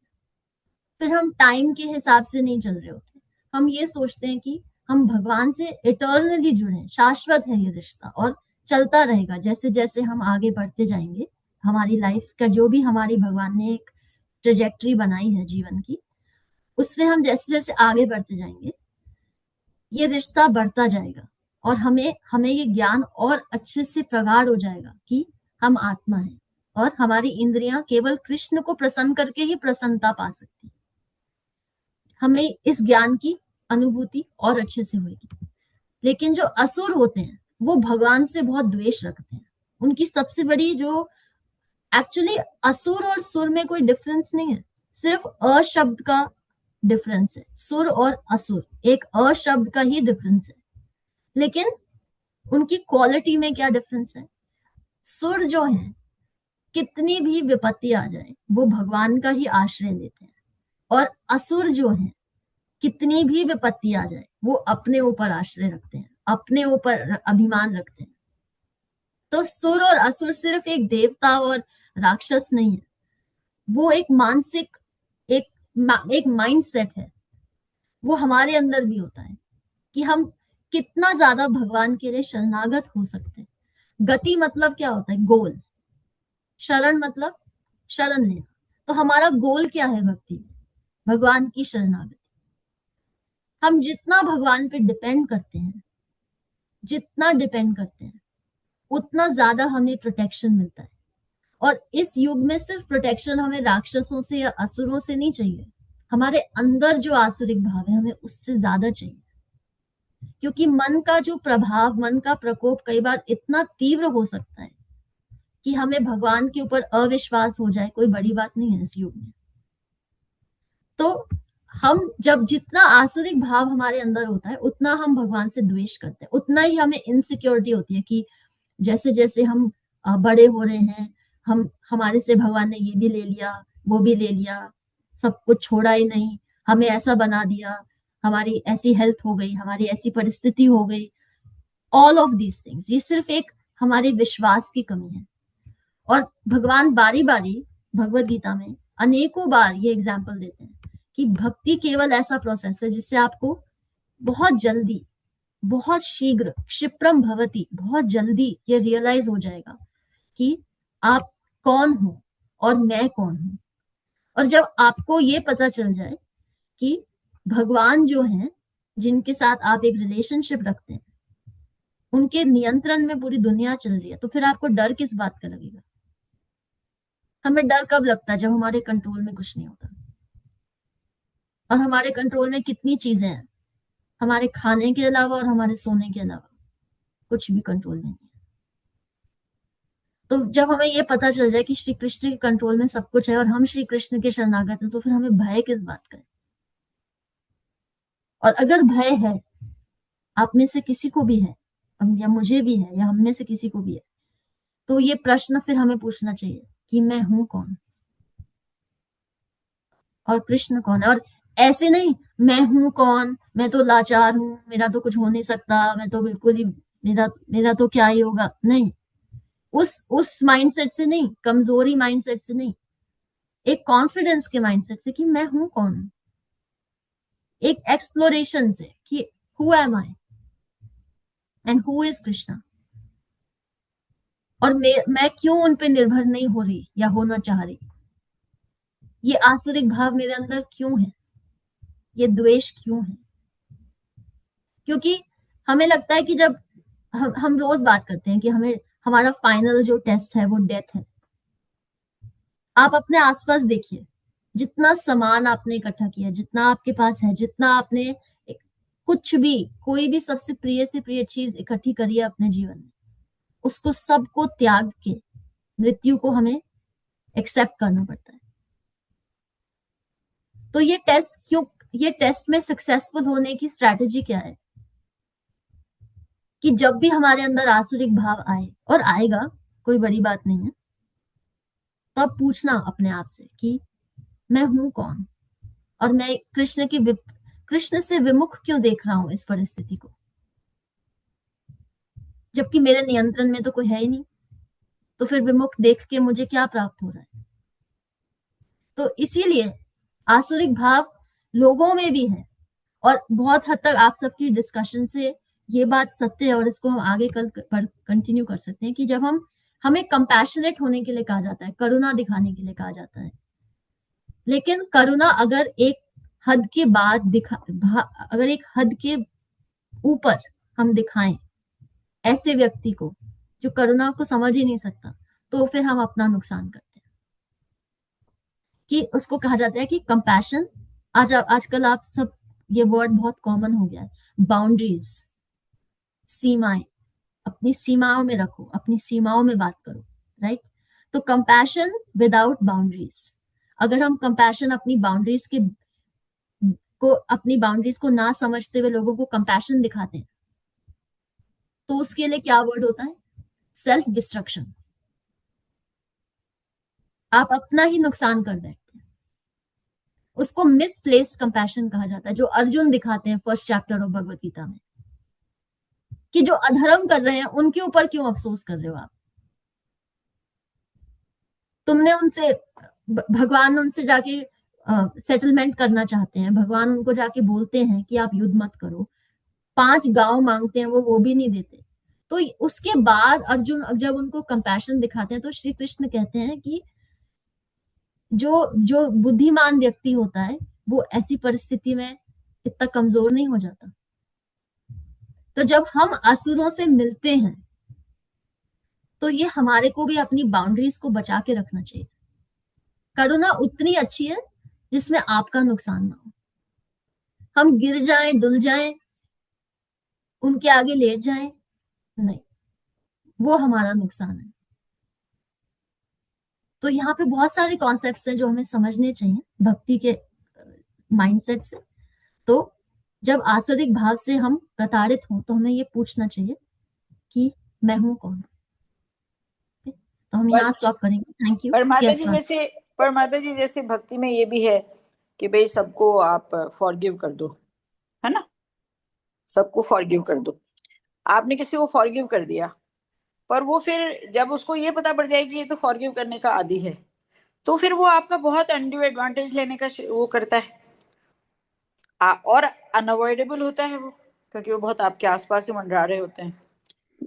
फिर हम टाइम के हिसाब से नहीं चल रहे होते, हम ये सोचते हैं कि हम भगवान से इटर्नली जुड़े, शाश्वत है ये रिश्ता और चलता रहेगा। जैसे जैसे हम आगे बढ़ते जाएंगे, हमारी लाइफ का जो भी हमारी भगवान ने एक ट्रेजेक्ट्री बनाई है जीवन की, उसमें हम जैसे जैसे आगे बढ़ते जाएंगे ये रिश्ता बढ़ता जाएगा, और हमें ये ज्ञान और अच्छे से प्रगाढ़ हो जाएगा कि हम आत्मा हैं, और हमारी इंद्रियां केवल कृष्ण को प्रसन्न करके ही प्रसन्नता पा सकती, हमें इस ज्ञान की अनुभूति और अच्छे से होगी। लेकिन जो असुर होते हैं वो भगवान से बहुत द्वेष रखते हैं। उनकी सबसे बड़ी जो, एक्चुअली असुर और सुर में कोई डिफरेंस नहीं है, सिर्फ अ शब्द का डिफरेंस है। सुर और असुर एक अ शब्द का ही डिफरेंस है, लेकिन उनकी क्वालिटी में क्या डिफरेंस है। सुर जो है कितनी भी विपत्ति आ जाए वो भगवान का ही आश्रय लेते हैं, और असुर जो है कितनी भी विपत्ति आ जाए वो अपने ऊपर आश्रय रखते हैं, अपने ऊपर अभिमान रखते हैं। तो सुर और असुर सिर्फ एक देवता और राक्षस नहीं है, वो एक मानसिक एक माइंड सेट है, वो हमारे अंदर भी होता है कि हम कितना ज्यादा भगवान के लिए शरणागत हो सकते हैं। गति मतलब क्या होता है, गोल। शरण मतलब शरण लेना। तो हमारा गोल क्या है भक्ति में, भगवान की शरणागति। हम जितना भगवान पे डिपेंड करते हैं, जितना डिपेंड करते हैं उतना ज्यादा हमें प्रोटेक्शन मिलता है। और इस युग में सिर्फ प्रोटेक्शन हमें राक्षसों से या असुरों से नहीं चाहिए, हमारे अंदर जो आसुरिक भाव है हमें उससे ज्यादा चाहिए, क्योंकि मन का जो प्रभाव, मन का प्रकोप कई बार इतना तीव्र हो सकता है कि हमें भगवान के ऊपर अविश्वास हो जाए, कोई बड़ी बात नहीं है इस युग में। तो हम जब जितना आसुरिक भाव हमारे अंदर होता है उतना हम भगवान से द्वेष करते हैं, उतना ही हमें इनसिक्योरिटी होती है कि जैसे जैसे हम बड़े हो रहे हैं, हमारे से भगवान ने ये भी ले लिया, वो भी ले लिया, सब कुछ छोड़ा ही नहीं, हमें ऐसा बना दिया, हमारी ऐसी हेल्थ हो गई, हमारी ऐसी परिस्थिति हो गई। ऑल ऑफ दीज थिंग्स, ये सिर्फ एक हमारे विश्वास की कमी है। और भगवान बारी बारी भगवत गीता में अनेकों बार ये एग्जाम्पल देते हैं कि भक्ति केवल ऐसा प्रोसेस है जिससे आपको बहुत जल्दी, बहुत शीघ्र, क्षिप्रम भवति, बहुत जल्दी ये रियलाइज हो जाएगा कि आप कौन हो और मैं कौन हूं। और जब आपको ये पता चल जाए कि भगवान जो हैं, जिनके साथ आप एक रिलेशनशिप रखते हैं, उनके नियंत्रण में पूरी दुनिया चल रही है, तो फिर आपको डर किस बात का लगेगा? हमें डर कब लगता है? जब हमारे कंट्रोल में कुछ नहीं होता। और हमारे कंट्रोल में कितनी चीजें हैं, हमारे खाने के अलावा और हमारे सोने के अलावा कुछ भी कंट्रोल में नहीं है। तो जब हमें ये पता चल जाए कि श्री कृष्ण के कंट्रोल में सब कुछ है और हम श्री कृष्ण के शरणागत हैं, तो फिर हमें भय किस बात का है? और अगर भय है, आप में से किसी को भी है, या मुझे भी है, या हम में से किसी को भी है, तो ये प्रश्न फिर हमें पूछना चाहिए कि मैं हूं कौन और कृष्ण कौन है। और ऐसे नहीं, मैं हूं कौन, मैं तो लाचार हूं, मेरा तो कुछ हो नहीं सकता, मैं तो बिल्कुल ही, मेरा तो क्या ही होगा। नहीं, उस माइंडसेट से नहीं, कमजोरी माइंडसेट से नहीं, एक कॉन्फिडेंस के माइंडसेट से कि मैं हूं कौन, एक एक्सप्लोरेशन से कि who am I and who is Krishna, और मैं क्यों उन पे निर्भर नहीं हो रही या होना चाह रही, ये आसुरिक भाव मेरे अंदर क्यों है, ये द्वेष क्यों है। क्योंकि हमें लगता है कि जब हम रोज बात करते हैं कि हमारा फाइनल जो टेस्ट है वो डेथ है। आप अपने आसपास देखिए, जितना सामान आपने इकट्ठा किया, जितना आपके पास है, जितना आपने कुछ भी, कोई भी सबसे प्रिय से प्रिय चीज इकट्ठी करी है अपने जीवन में, उसको सबको त्याग के मृत्यु को हमें एक्सेप्ट करना पड़ता है। तो ये टेस्ट में सक्सेसफुल होने की स्ट्रैटेजी क्या है कि जब भी हमारे अंदर आसुरिक भाव आए, और आएगा, कोई बड़ी बात नहीं है, तो अब पूछना अपने आप से कि मैं हूं कौन, और मैं कृष्ण से विमुख क्यों देख रहा हूं इस परिस्थिति को, जबकि मेरे नियंत्रण में तो कोई है ही नहीं। तो फिर विमुख देख के मुझे क्या प्राप्त हो रहा है? तो इसीलिए आसुरिक भाव लोगों में भी है, और बहुत हद तक आप सबकी डिस्कशन से ये बात सत्य है, और इसको हम आगे कल कंटिन्यू कर सकते हैं कि जब हमें कंपैशनेट होने के लिए कहा जाता है, करुणा दिखाने के लिए कहा जाता है, लेकिन करुणा अगर एक हद के बाद अगर एक हद के ऊपर हम दिखाएं ऐसे व्यक्ति को जो करुणा को समझ ही नहीं सकता, तो फिर हम अपना नुकसान करते हैं। कि उसको कहा जाता है कि कंपैशन, आजकल आप सब, ये वर्ड बहुत कॉमन हो गया है, बाउंड्रीज, सीमाएं, अपनी सीमाओं में रखो, अपनी सीमाओं में बात करो, राइट। तो कंपैशन विदाउट बाउंड्रीज, अगर हम कंपैशन अपनी बाउंड्रीज को ना समझते हुए लोगों को कंपैशन दिखाते हैं, तो उसके लिए क्या वर्ड होता है? Self destruction. आप अपना ही नुकसान कर बैठते हैं। उसको मिसप्लेस्ड कंपैशन कहा जाता है, जो अर्जुन दिखाते हैं first chapter of Bhagavad Gita में, कि जो अधर्म कर रहे हैं उनके ऊपर क्यों अफसोस कर रहे हो आप? भगवान उनसे जाके सेटलमेंट करना चाहते हैं, भगवान उनको जाके बोलते हैं कि आप युद्ध मत करो, 5 गांव मांगते हैं वो भी नहीं देते। तो उसके बाद अर्जुन जब उनको कंपैशन दिखाते हैं, तो श्री कृष्ण कहते हैं कि जो बुद्धिमान व्यक्ति होता है वो ऐसी परिस्थिति में इतना कमजोर नहीं हो जाता। तो जब हम असुरों से मिलते हैं, तो ये हमारे को भी अपनी बाउंड्रीज को बचा के रखना चाहिए। करुणा उतनी अच्छी है जिसमें आपका नुकसान ना हो। हम गिर जाएं, डुल जाएं, उनके आगे लेट जाएं, नहीं, वो हमारा नुकसान है। तो यहाँ पे बहुत सारे कॉन्सेप्ट्स हैं जो हमें समझने चाहिए भक्ति के माइंडसेट से। तो जब आसुरिक भाव से हम प्रताड़ित हों, तो हमें ये पूछना चाहिए कि मैं हूं कौन। तो हम यहाँ स्टॉप करेंगे। Thank you. पर माता जी जैसे भक्ति में ये भी है कि भाई सबको आप फॉरगिव कर दो, है ना, सबको फॉरगिव कर दो। आपने किसी को फॉरगिव कर दिया, पर वो फिर जब उसको ये पता पड़ जाए कि ये तो फॉरगिव करने का आदी है, तो फिर वो आपका बहुत अनड्यू एडवांटेज लेने का वो करता है। और अनअवॉइडेबल होता है वो, क्योंकि वो बहुत आपके आसपास ही मंडरा रहे होते हैं।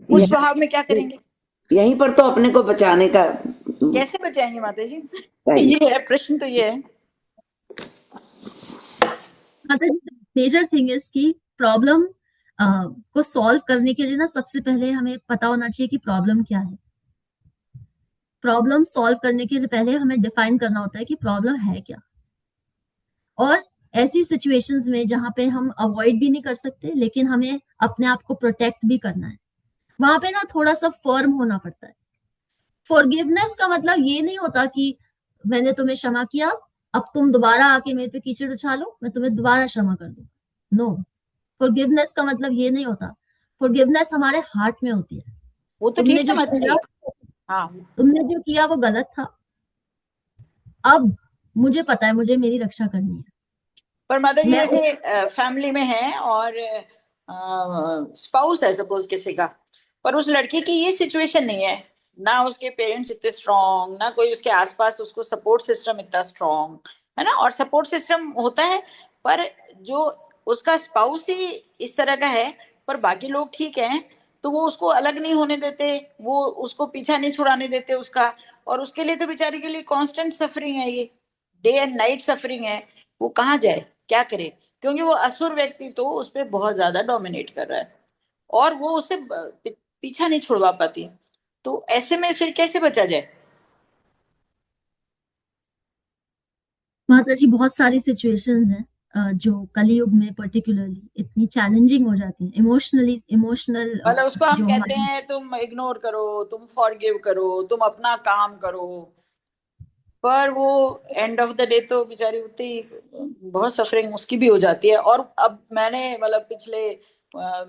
उस स्वभाव में क्या करेंगे? यहीं पर तो अपने को बचाने का कैसे बचाएंगे माता जी? Right. ये है प्रश्न, तो ये है। माता जी, मेजर थिंग इज कि प्रॉब्लम को सॉल्व करने के लिए ना सबसे पहले हमें पता होना चाहिए कि प्रॉब्लम क्या है। प्रॉब्लम सॉल्व करने के लिए पहले हमें डिफाइन करना होता है कि प्रॉब्लम है क्या। और ऐसी सिचुएशंस में जहां पे हम अवॉइड भी नहीं कर सकते लेकिन हमें अपने आप को प्रोटेक्ट भी करना है, वहां पे ना थोड़ा सा फर्म होना पड़ता है। फॉरगिवनेस का मतलब ये नहीं होता कि मैंने तुम्हें क्षमा किया, अब तुम दोबारा आके मेरे पे कीचड़ उछालो, मैं तुम्हें दोबारा क्षमा कर दूं। नो, फॉरगिवनेस का मतलब ये नहीं होता। फॉरगिवनेस हमारे हार्ट में होती है। वो तो तुमने ठीक है जो माता जी। किया, हाँ, तुमने जो किया वो गलत था, अब मुझे पता है मुझे मेरी रक्षा करनी है। पर माता जी मैं जैसे फैमिली में है और स्पाउस है सपोज किसी का, पर उस लड़के की ये सिचुएशन नहीं है, ना उसके पेरेंट्स इतने स्ट्रांग, ना कोई उसके आसपास उसको सपोर्ट सिस्टम इतना स्ट्रांग है ना। और सपोर्ट सिस्टम होता है, पर जो उसका स्पाउस ही इस तरह का है, पर बाकी लोग ठीक हैं, तो वो उसको अलग नहीं होने देते, वो उसको पीछा नहीं छुड़ाने देते उसका। और उसके लिए तो बेचारे के लिए कांस्टेंट सफरिंग है, ये डे एंड नाइट सफरिंग है। वो कहाँ जाए, क्या करे, क्योंकि वो असुर व्यक्ति तो उस पर बहुत ज्यादा डोमिनेट कर रहा है और वो उसे पीछा नहीं छुड़वा पाती। तो ऐसे में फिर कैसे बचा जाए? माता जी, बहुत सारी सिचुएशंस हैं जो कलयुग में पर्टिकुलरली इतनी चैलेंजिंग हो जाती हैं, इमोशनल मतलब उसको हम जो कहते हमारी। हैं तुम इग्नोर करो, तुम फॉरगिव करो, तुम अपना काम करो, पर वो एंड ऑफ द डे तो बेचारी उतनी बहुत सफरिंग उसकी भी हो जाती है। और अब मैंने मतलब पिछले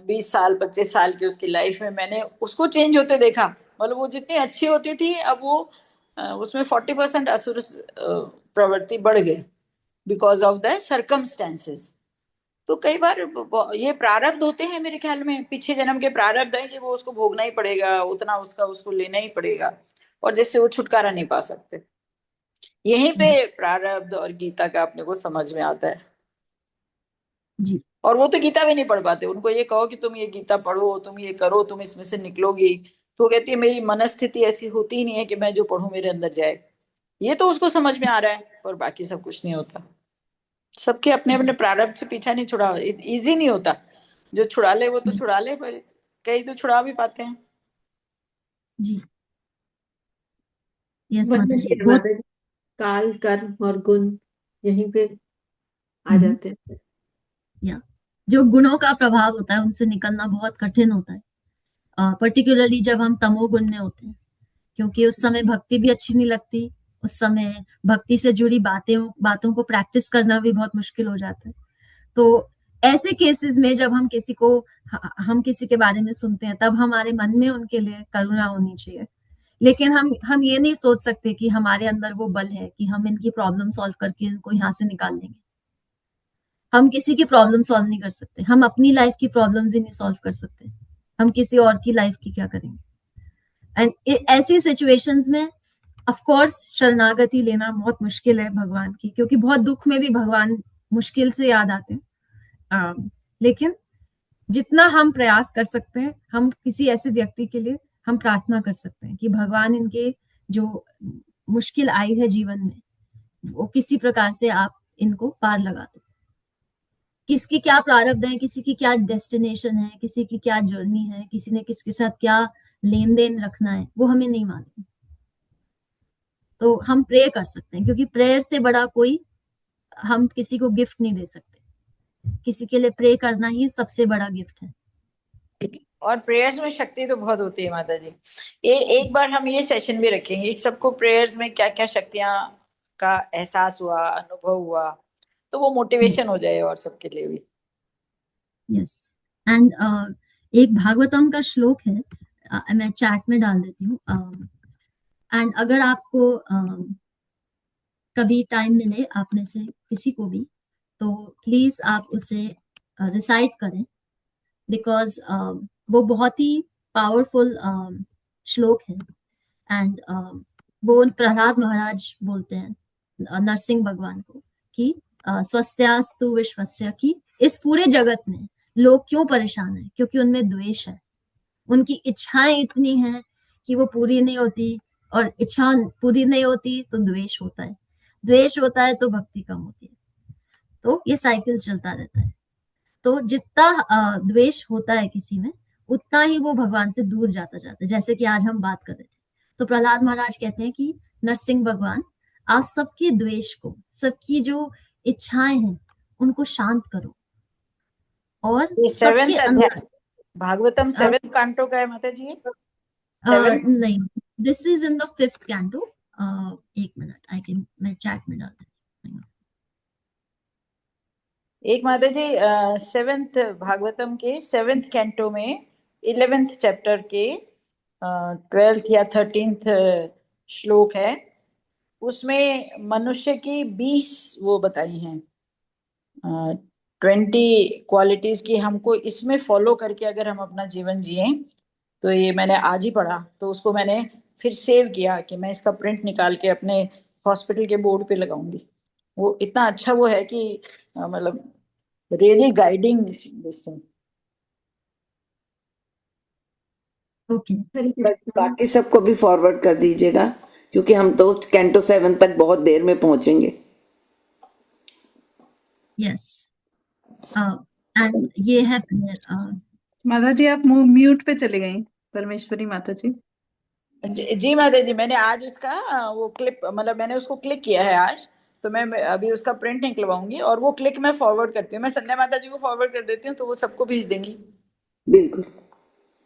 20 साल 25 साल की उसकी लाइफ में मैंने उसको चेंज होते देखा। मतलब वो जितनी अच्छी होती थी, अब वो उसमें 40% असुर प्रवृत्ति बढ़ गई बिकॉज ऑफ द सर्कमस्टेंसेस। तो कई बार ये प्रारब्ध होते हैं, मेरे ख्याल में पीछे जन्म के प्रारब्ध है कि वो उसको भोगना ही पड़ेगा, उतना उसका उसको लेना ही पड़ेगा, और जिससे वो छुटकारा नहीं पा सकते। यहीं पे प्रारब्ध और गीता का अपने को समझ में आता है। जी और वो तो गीता भी नहीं पढ़ पाते, उनको ये कहो कि तुम ये गीता पढ़ो, तुम ये करो, तुम इसमें से निकलोगी, तो वो कहती है मेरी मनस्थिति ऐसी होती ही नहीं है कि मैं जो पढ़ूं मेरे अंदर जाए। ये तो उसको समझ में आ रहा है, पर बाकी सब कुछ नहीं होता। सबके अपने अपने प्रारब्ध से पीछा नहीं छुड़ा, इजी नहीं होता। जो छुड़ा ले वो तो जी छुड़ा ले, पर कई तो छुड़ा भी पाते हैं। जी यस माता वही जी, है बहुत। माता जी, काल कर्म और गुण यहीं पे आ हम्म, जाते हैं। या जो गुणों का प्रभाव होता है उनसे निकलना बहुत कठिन होता है, पर्टिकुलरली जब हम तमोगुण में होते हैं, क्योंकि उस समय भक्ति भी अच्छी नहीं लगती। उस समय भक्ति से जुड़ी बातों को प्रैक्टिस करना भी बहुत मुश्किल हो जाता है। तो ऐसे केसेस में जब हम किसी के बारे में सुनते हैं, तब हमारे मन में उनके लिए करुणा होनी चाहिए। लेकिन हम ये नहीं सोच सकते कि हमारे अंदर वो बल है कि हम इनकी प्रॉब्लम सॉल्व करके इनको यहाँ से निकाल लेंगे। हम किसी की प्रॉब्लम सॉल्व नहीं कर सकते, हम अपनी लाइफ की प्रॉब्लम्स ही नहीं सॉल्व कर सकते, हम किसी और की लाइफ की क्या करेंगे। एंड ऐसी सिचुएशंस में ऑफ कोर्स शरणागति लेना बहुत मुश्किल है भगवान की, क्योंकि बहुत दुख में भी भगवान मुश्किल से याद आते हैं। लेकिन जितना हम प्रयास कर सकते हैं, हम किसी ऐसे व्यक्ति के लिए हम प्रार्थना कर सकते हैं कि भगवान इनके जो मुश्किल आई है जीवन में, वो किसी प्रकार से आप इनको पार लगा दो। किसकी क्या प्रारब्ध है, किसी की क्या डेस्टिनेशन है, किसी की क्या जर्नी है, किसी ने किसके साथ क्या लेन देन रखना है, वो हमें नहीं मालूम। तो हम प्रे कर सकते हैं, क्योंकि प्रेयर से बड़ा कोई हम किसी को गिफ्ट नहीं दे सकते। किसी के लिए प्रे करना ही सबसे बड़ा गिफ्ट है। और प्रेयर्स में शक्ति तो बहुत होती है माता जी। एक बार हम ये सेशन भी रखेंगे कि सबको प्रेयर्स में क्या क्या शक्तियां का एहसास हुआ, अनुभव हुआ, तो वो मोटिवेशन हो जाए और सबके लिए भी। यस एंड एक भागवतम का श्लोक है, मैं चैट में डाल देती हूँ। एंड अगर आपको कभी टाइम मिले आप में से किसी को भी, तो प्लीज आप उसे रिसाइट करें, बिकॉज वो बहुत ही पावरफुल श्लोक है। एंड वो प्रहलाद महाराज बोलते हैं नरसिंह भगवान को कि स्वस्त्यास्तु विश्वस्य, की इस पूरे जगत में लोग क्यों परेशान है, क्योंकि उनमें द्वेष है। उनकी इच्छाएं इतनी हैं कि वो पूरी नहीं होती, और इच्छा पूरी नहीं होती तो द्वेष होता है, द्वेष होता है तो भक्ति कम होती है। तो ये साइकिल चलता रहता है। तो जितना द्वेष होता है किसी में, उतना ही वो भगवान से दूर जाता जाता है। जैसे कि आज हम बात कर रहे थे, तो प्रहलाद महाराज कहते हैं कि नरसिंह भगवान, आप सबके द्वेष को, सबकी जो इच्छाएं हैं, उनको शांत करो। और ये सबके सेवेंथ अंदर अध्याय भागवतम 7th कांटो का है माता जी ये? नहीं, this is in the 5th canto. एक मिनट, मैं चैट में डाल देती हूँ। एक माता जी 7th भागवतम के 7th कैंटो में 11th चैप्टर के 12th या 13th श्लोक है। उसमें मनुष्य की 20 वो बताई हैं 20 क्वालिटीज की, हमको इसमें फॉलो करके अगर हम अपना जीवन जिए। तो ये मैंने आज ही पढ़ा, तो उसको मैंने फिर सेव किया कि मैं इसका प्रिंट निकाल के अपने हॉस्पिटल के बोर्ड पे लगाऊंगी। वो इतना अच्छा वो है कि मतलब really guiding this thing. Okay, बाकी सबको भी फॉरवर्ड कर दीजिएगा, क्योंकि हम तो कैंटो 7 तक बहुत देर में पहुंचेंगे। यस, एंड ये है prayer, माता जी आप म्यूट पे चले गई, परमेश्वरी माता जी। जी माता जी, मैंने आज उसका वो क्लिप, मतलब मैंने उसको क्लिक किया है आज, तो मैं अभी उसका प्रिंट निकलवाऊंगी और वो क्लिक मैं फॉरवर्ड करती हूँ। मैं संध्या माता जी को फॉरवर्ड कर देती हूँ, तो वो सबको भेज देंगी। बिल्कुल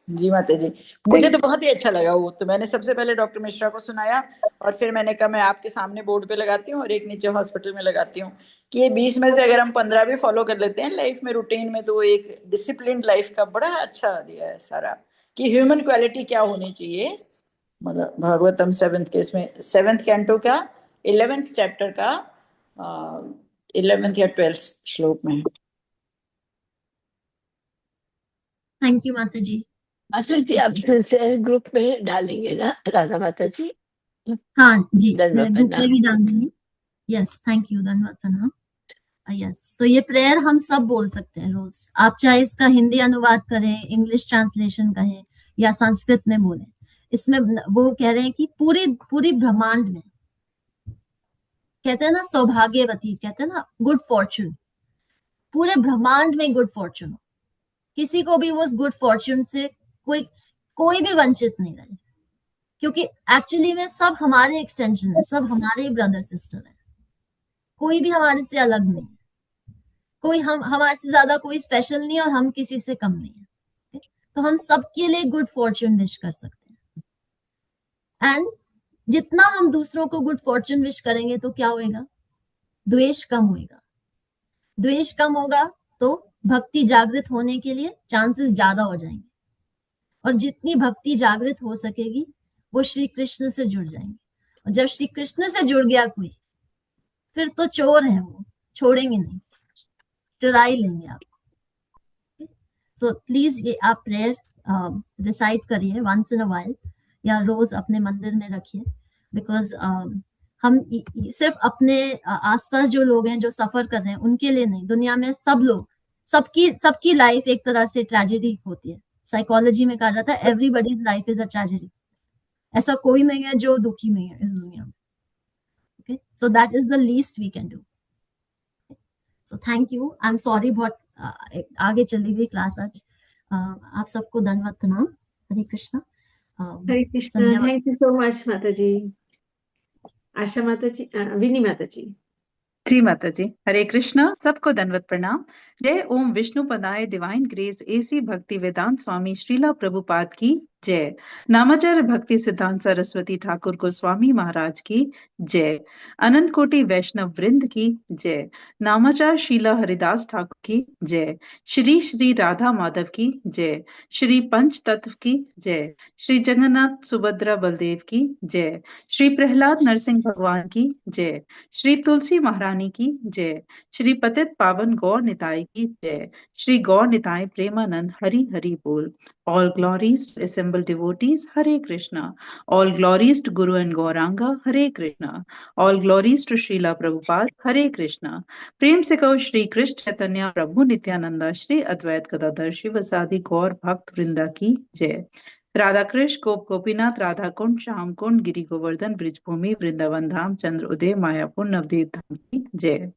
जी माता जी, मुझे तो बहुत ही अच्छा लगा वो। तो मैंने सबसे पहले डॉक्टर मिश्रा को सुनाया, और फिर मैंने कहा मैं आपके सामने बोर्ड पे लगाती हूँ और एक नीचे हॉस्पिटल में लगाती हूँ, कि ये 20 में से अगर हम 15 भी फॉलो कर लेते हैं लाइफ में, रूटीन में, तो वो एक डिसिप्लिन लाइफ का बड़ा अच्छा दिया है सारा, कि ह्यूमन क्वालिटी क्या होनी चाहिए। मतलब भागवतम 7th के इसमें 7th कैंटो का 11th चैप्टर का 11th या 12th श्लोक में है। थैंक यू माता जी। अच्छा जी, आप सिंसियर ग्रुप में डालेंगे ना राधा माता जी? हाँ जी, मैं धन्यवाद ग्रुप में प्रणाम। भी डाल दूंगी। यस, थैंक यू, धन्यवाद प्रणाम। यस, तो ये प्रेयर हम सब बोल सकते हैं रोज। आप चाहे इसका हिंदी अनुवाद करें, इंग्लिश ट्रांसलेशन कहें, या संस्कृत में बोलें। इसमें वो कह रहे हैं कि पूरी ब्रह्मांड में, कहते हैं ना सौभाग्यवती, कहते हैं ना गुड फॉर्चून, पूरे ब्रह्मांड में गुड फॉर्चून हो, किसी को भी वो उस गुड फॉर्चून से कोई भी वंचित नहीं रहे, क्योंकि एक्चुअली में सब हमारे एक्सटेंशन है, सब हमारे ब्रदर सिस्टर है, कोई भी हमारे से अलग नहीं है, कोई हमारे से ज्यादा कोई स्पेशल नहीं है, और हम किसी से कम नहीं है। तो हम सबके लिए गुड फॉर्चून विश कर सकते हैं। एंड जितना हम दूसरों को गुड फॉर्चून विश करेंगे तो क्या होएगा, द्वेष कम होएगा। द्वेष कम होगा तो भक्ति जागृत होने के लिए चांसेस ज्यादा हो जाएंगे, और जितनी भक्ति जागृत हो सकेगी वो श्री कृष्ण से जुड़ जाएंगे। और जब श्री कृष्ण से जुड़ गया कोई, फिर तो चोर है, वो छोड़ेंगे नहीं, चुरा ही लेंगे आपको। सो प्लीज ये आप प्रेयर रिसाइट करिए वंस इन अ वाइल, या रोज अपने मंदिर में रखिए, बिकॉज हम सिर्फ अपने आसपास जो लोग हैं जो सफर कर रहे हैं उनके लिए नहीं, दुनिया में सब लोग, सबकी लाइफ एक तरह से ट्रेजेडी होती है। साइकोलॉजी में कहा जाता है everybody's life is a tragedy. ऐसा कोई नहीं है जो दुखी नहीं है इस दुनिया में। Okay, so that is the least we can do. So thank you, I am sorry बहुत आगे चली गई क्लास आज। आप सबको धन्यवाद प्रणाम। Hare Krishna. Hare Krishna, thank you so much माता जी। आशा माता जी, विनी माता जी। जी माता जी, हरे कृष्णा, सबको दंडवत प्रणाम। जय ओम विष्णु पदाय डिवाइन ग्रेस एसी भक्ति वेदांत स्वामी श्रीला प्रभुपाद की जय। नामाचार्य भक्ति सिद्धांत सरस्वती ठाकुर गोस्वामी महाराज की जय। अनंत कोटि वैष्णव वृंद की जय। नामाचार्य शीला हरिदास ठाकुर की जय। श्री श्री राधा माधव की जय। श्री पंच तत्व की जय। श्री जगन्नाथ सुभद्रा बलदेव की जय। श्री प्रहलाद नरसिंह भगवान की जय। श्री तुलसी महारानी की जय। श्री पतित पावन गौर निताय की जय। श्री गौर निताय प्रेमानंद हरि हरि बोल। All glories to assemble assembled devotees, Hare Krishna. All glories to Guru and Gauranga, Hare Krishna. All glories to Srila Prabhupada, Hare Krishna. प्रेम से कहो श्री कृष्ण चैतन्य प्रभु नित्यानंदा श्री अद्वैत गदाधर शिवसादि गौर भक्त वृंदा की जय। राधा कृष्ण गोप गोपीनाथ राधा कुंड श्याम कुंड गिरि गोवर्धन ब्रिजभूमि वृंदावन धाम चंद्र उदय मायापुर नवदीप धाम की जय।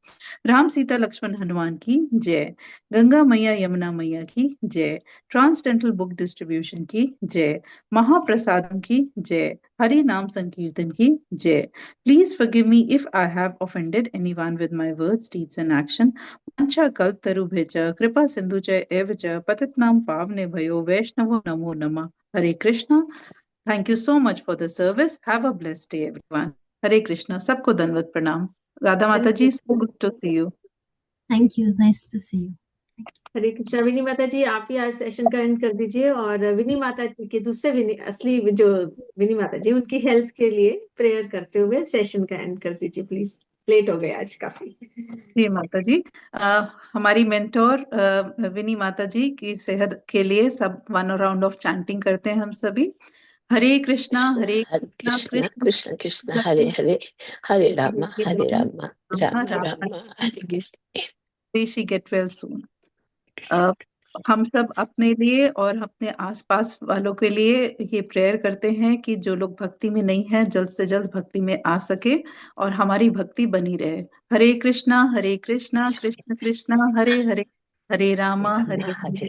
राम सीता लक्ष्मण हनुमान की जय। गंगा मैया यमुना मैया की जय। ट्रांसडेंटल बुक डिस्ट्रीब्यूशन की जय। महाप्रसादम की जय। हरि नाम संकीर्तन की जय। Please forgive me if I have offended anyone with my words, deeds and action. वांछा कल्पतरुभ्यश्च कृपा सिंधुच एव च पतितनां पावनेभ्यो वैष्णवो नमो नमः। Hare Krishna. Thank you so much for the service. Have a blessed day, everyone. Hare Krishna. सबको दंडवत प्रणाम। राधा माता जी, so good to see you. Thank you. Nice to see you. हरे कृष्णा। विनी माता जी, आप ही आज सेशन का एंड कर दीजिए और विनी माता जी के दूसरे विनी असली जो विनी माता जी उनकी हेल्थ के लिए प्रेयर करते हुए सेशन का एंड कर दीजिए प्लीज। लेट हो गए आज काफी। जी माता जी, हमारी मेंटोर विनी माता जी की सेहत के लिए सब वन राउंड ऑफ चैंटिंग करते हैं हम सभी। हरे कृष्णा हरे कृष्णा कृष्ण कृष्ण कृष्ण हरे हरे हरे राम राम राम हरे Krishna. May she get well soon. हम सब अपने लिए और अपने आसपास वालों के लिए ये प्रेयर करते हैं कि जो लोग भक्ति में नहीं है जल्द से जल्द भक्ति में आ सके और हमारी भक्ति बनी रहे। Hare Krishna Krishna Krishna Hare Hare Hare Rama Hare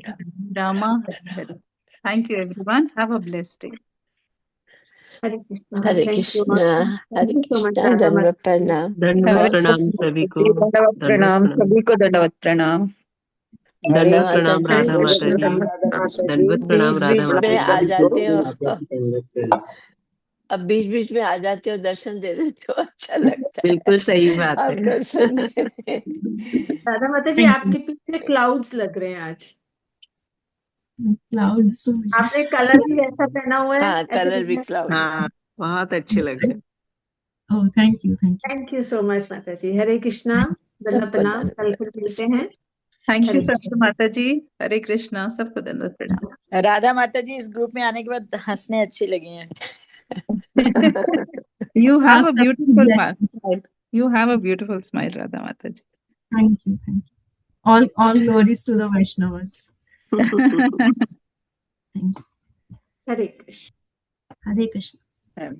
Rama Hare Hare. Thank you everyone, have a blessed day. Hare Krishna. Hare thank you Krishna दंडवत प्रणाम। दंडवत प्रणाम सभी को। दंडवत प्रणाम सभी को, दंडवत प्रणाम। राधा दंडवत माता प्रणाम जी, राधा माता जी। दंडवत प्रणाम बीच राधा बीच माता में आ जी। जाते हो, अब बीच बीच में आ जाते हो, दर्शन दे देते हो, अच्छा लगता है बिल्कुल सही बात है। आपको सुनने में। राधा माता जी, आपके पीछे क्लाउड्स लग रहे हैं आज। Clouds. आपने कलर भी ऐसा पहना हुआ है, हाँ, ऐसा कलर भी दिखना। क्लाउड। हाँ, बहुत अच्छे लग रहे हैं। Oh, thank you. Thank you so much माता जी। हरे कृष्णा। दंडवत सबको प्रणाम। कल फिर दंडवत। मिलते हैं। थैंक यू हरे सबको माता जी। हरे कृष्णा, सबको दंडवत प्रणाम। राधा माता जी इस ग्रुप में आने के बाद हंसने अच्छी लगी हैं। You have a आप सबको beautiful bless. smile. You have a beautiful smile, Radha Mata ji. Thank you. All glories to the Vaishnavas. Thank you. Hare Krishna. Hare Krishna. Um,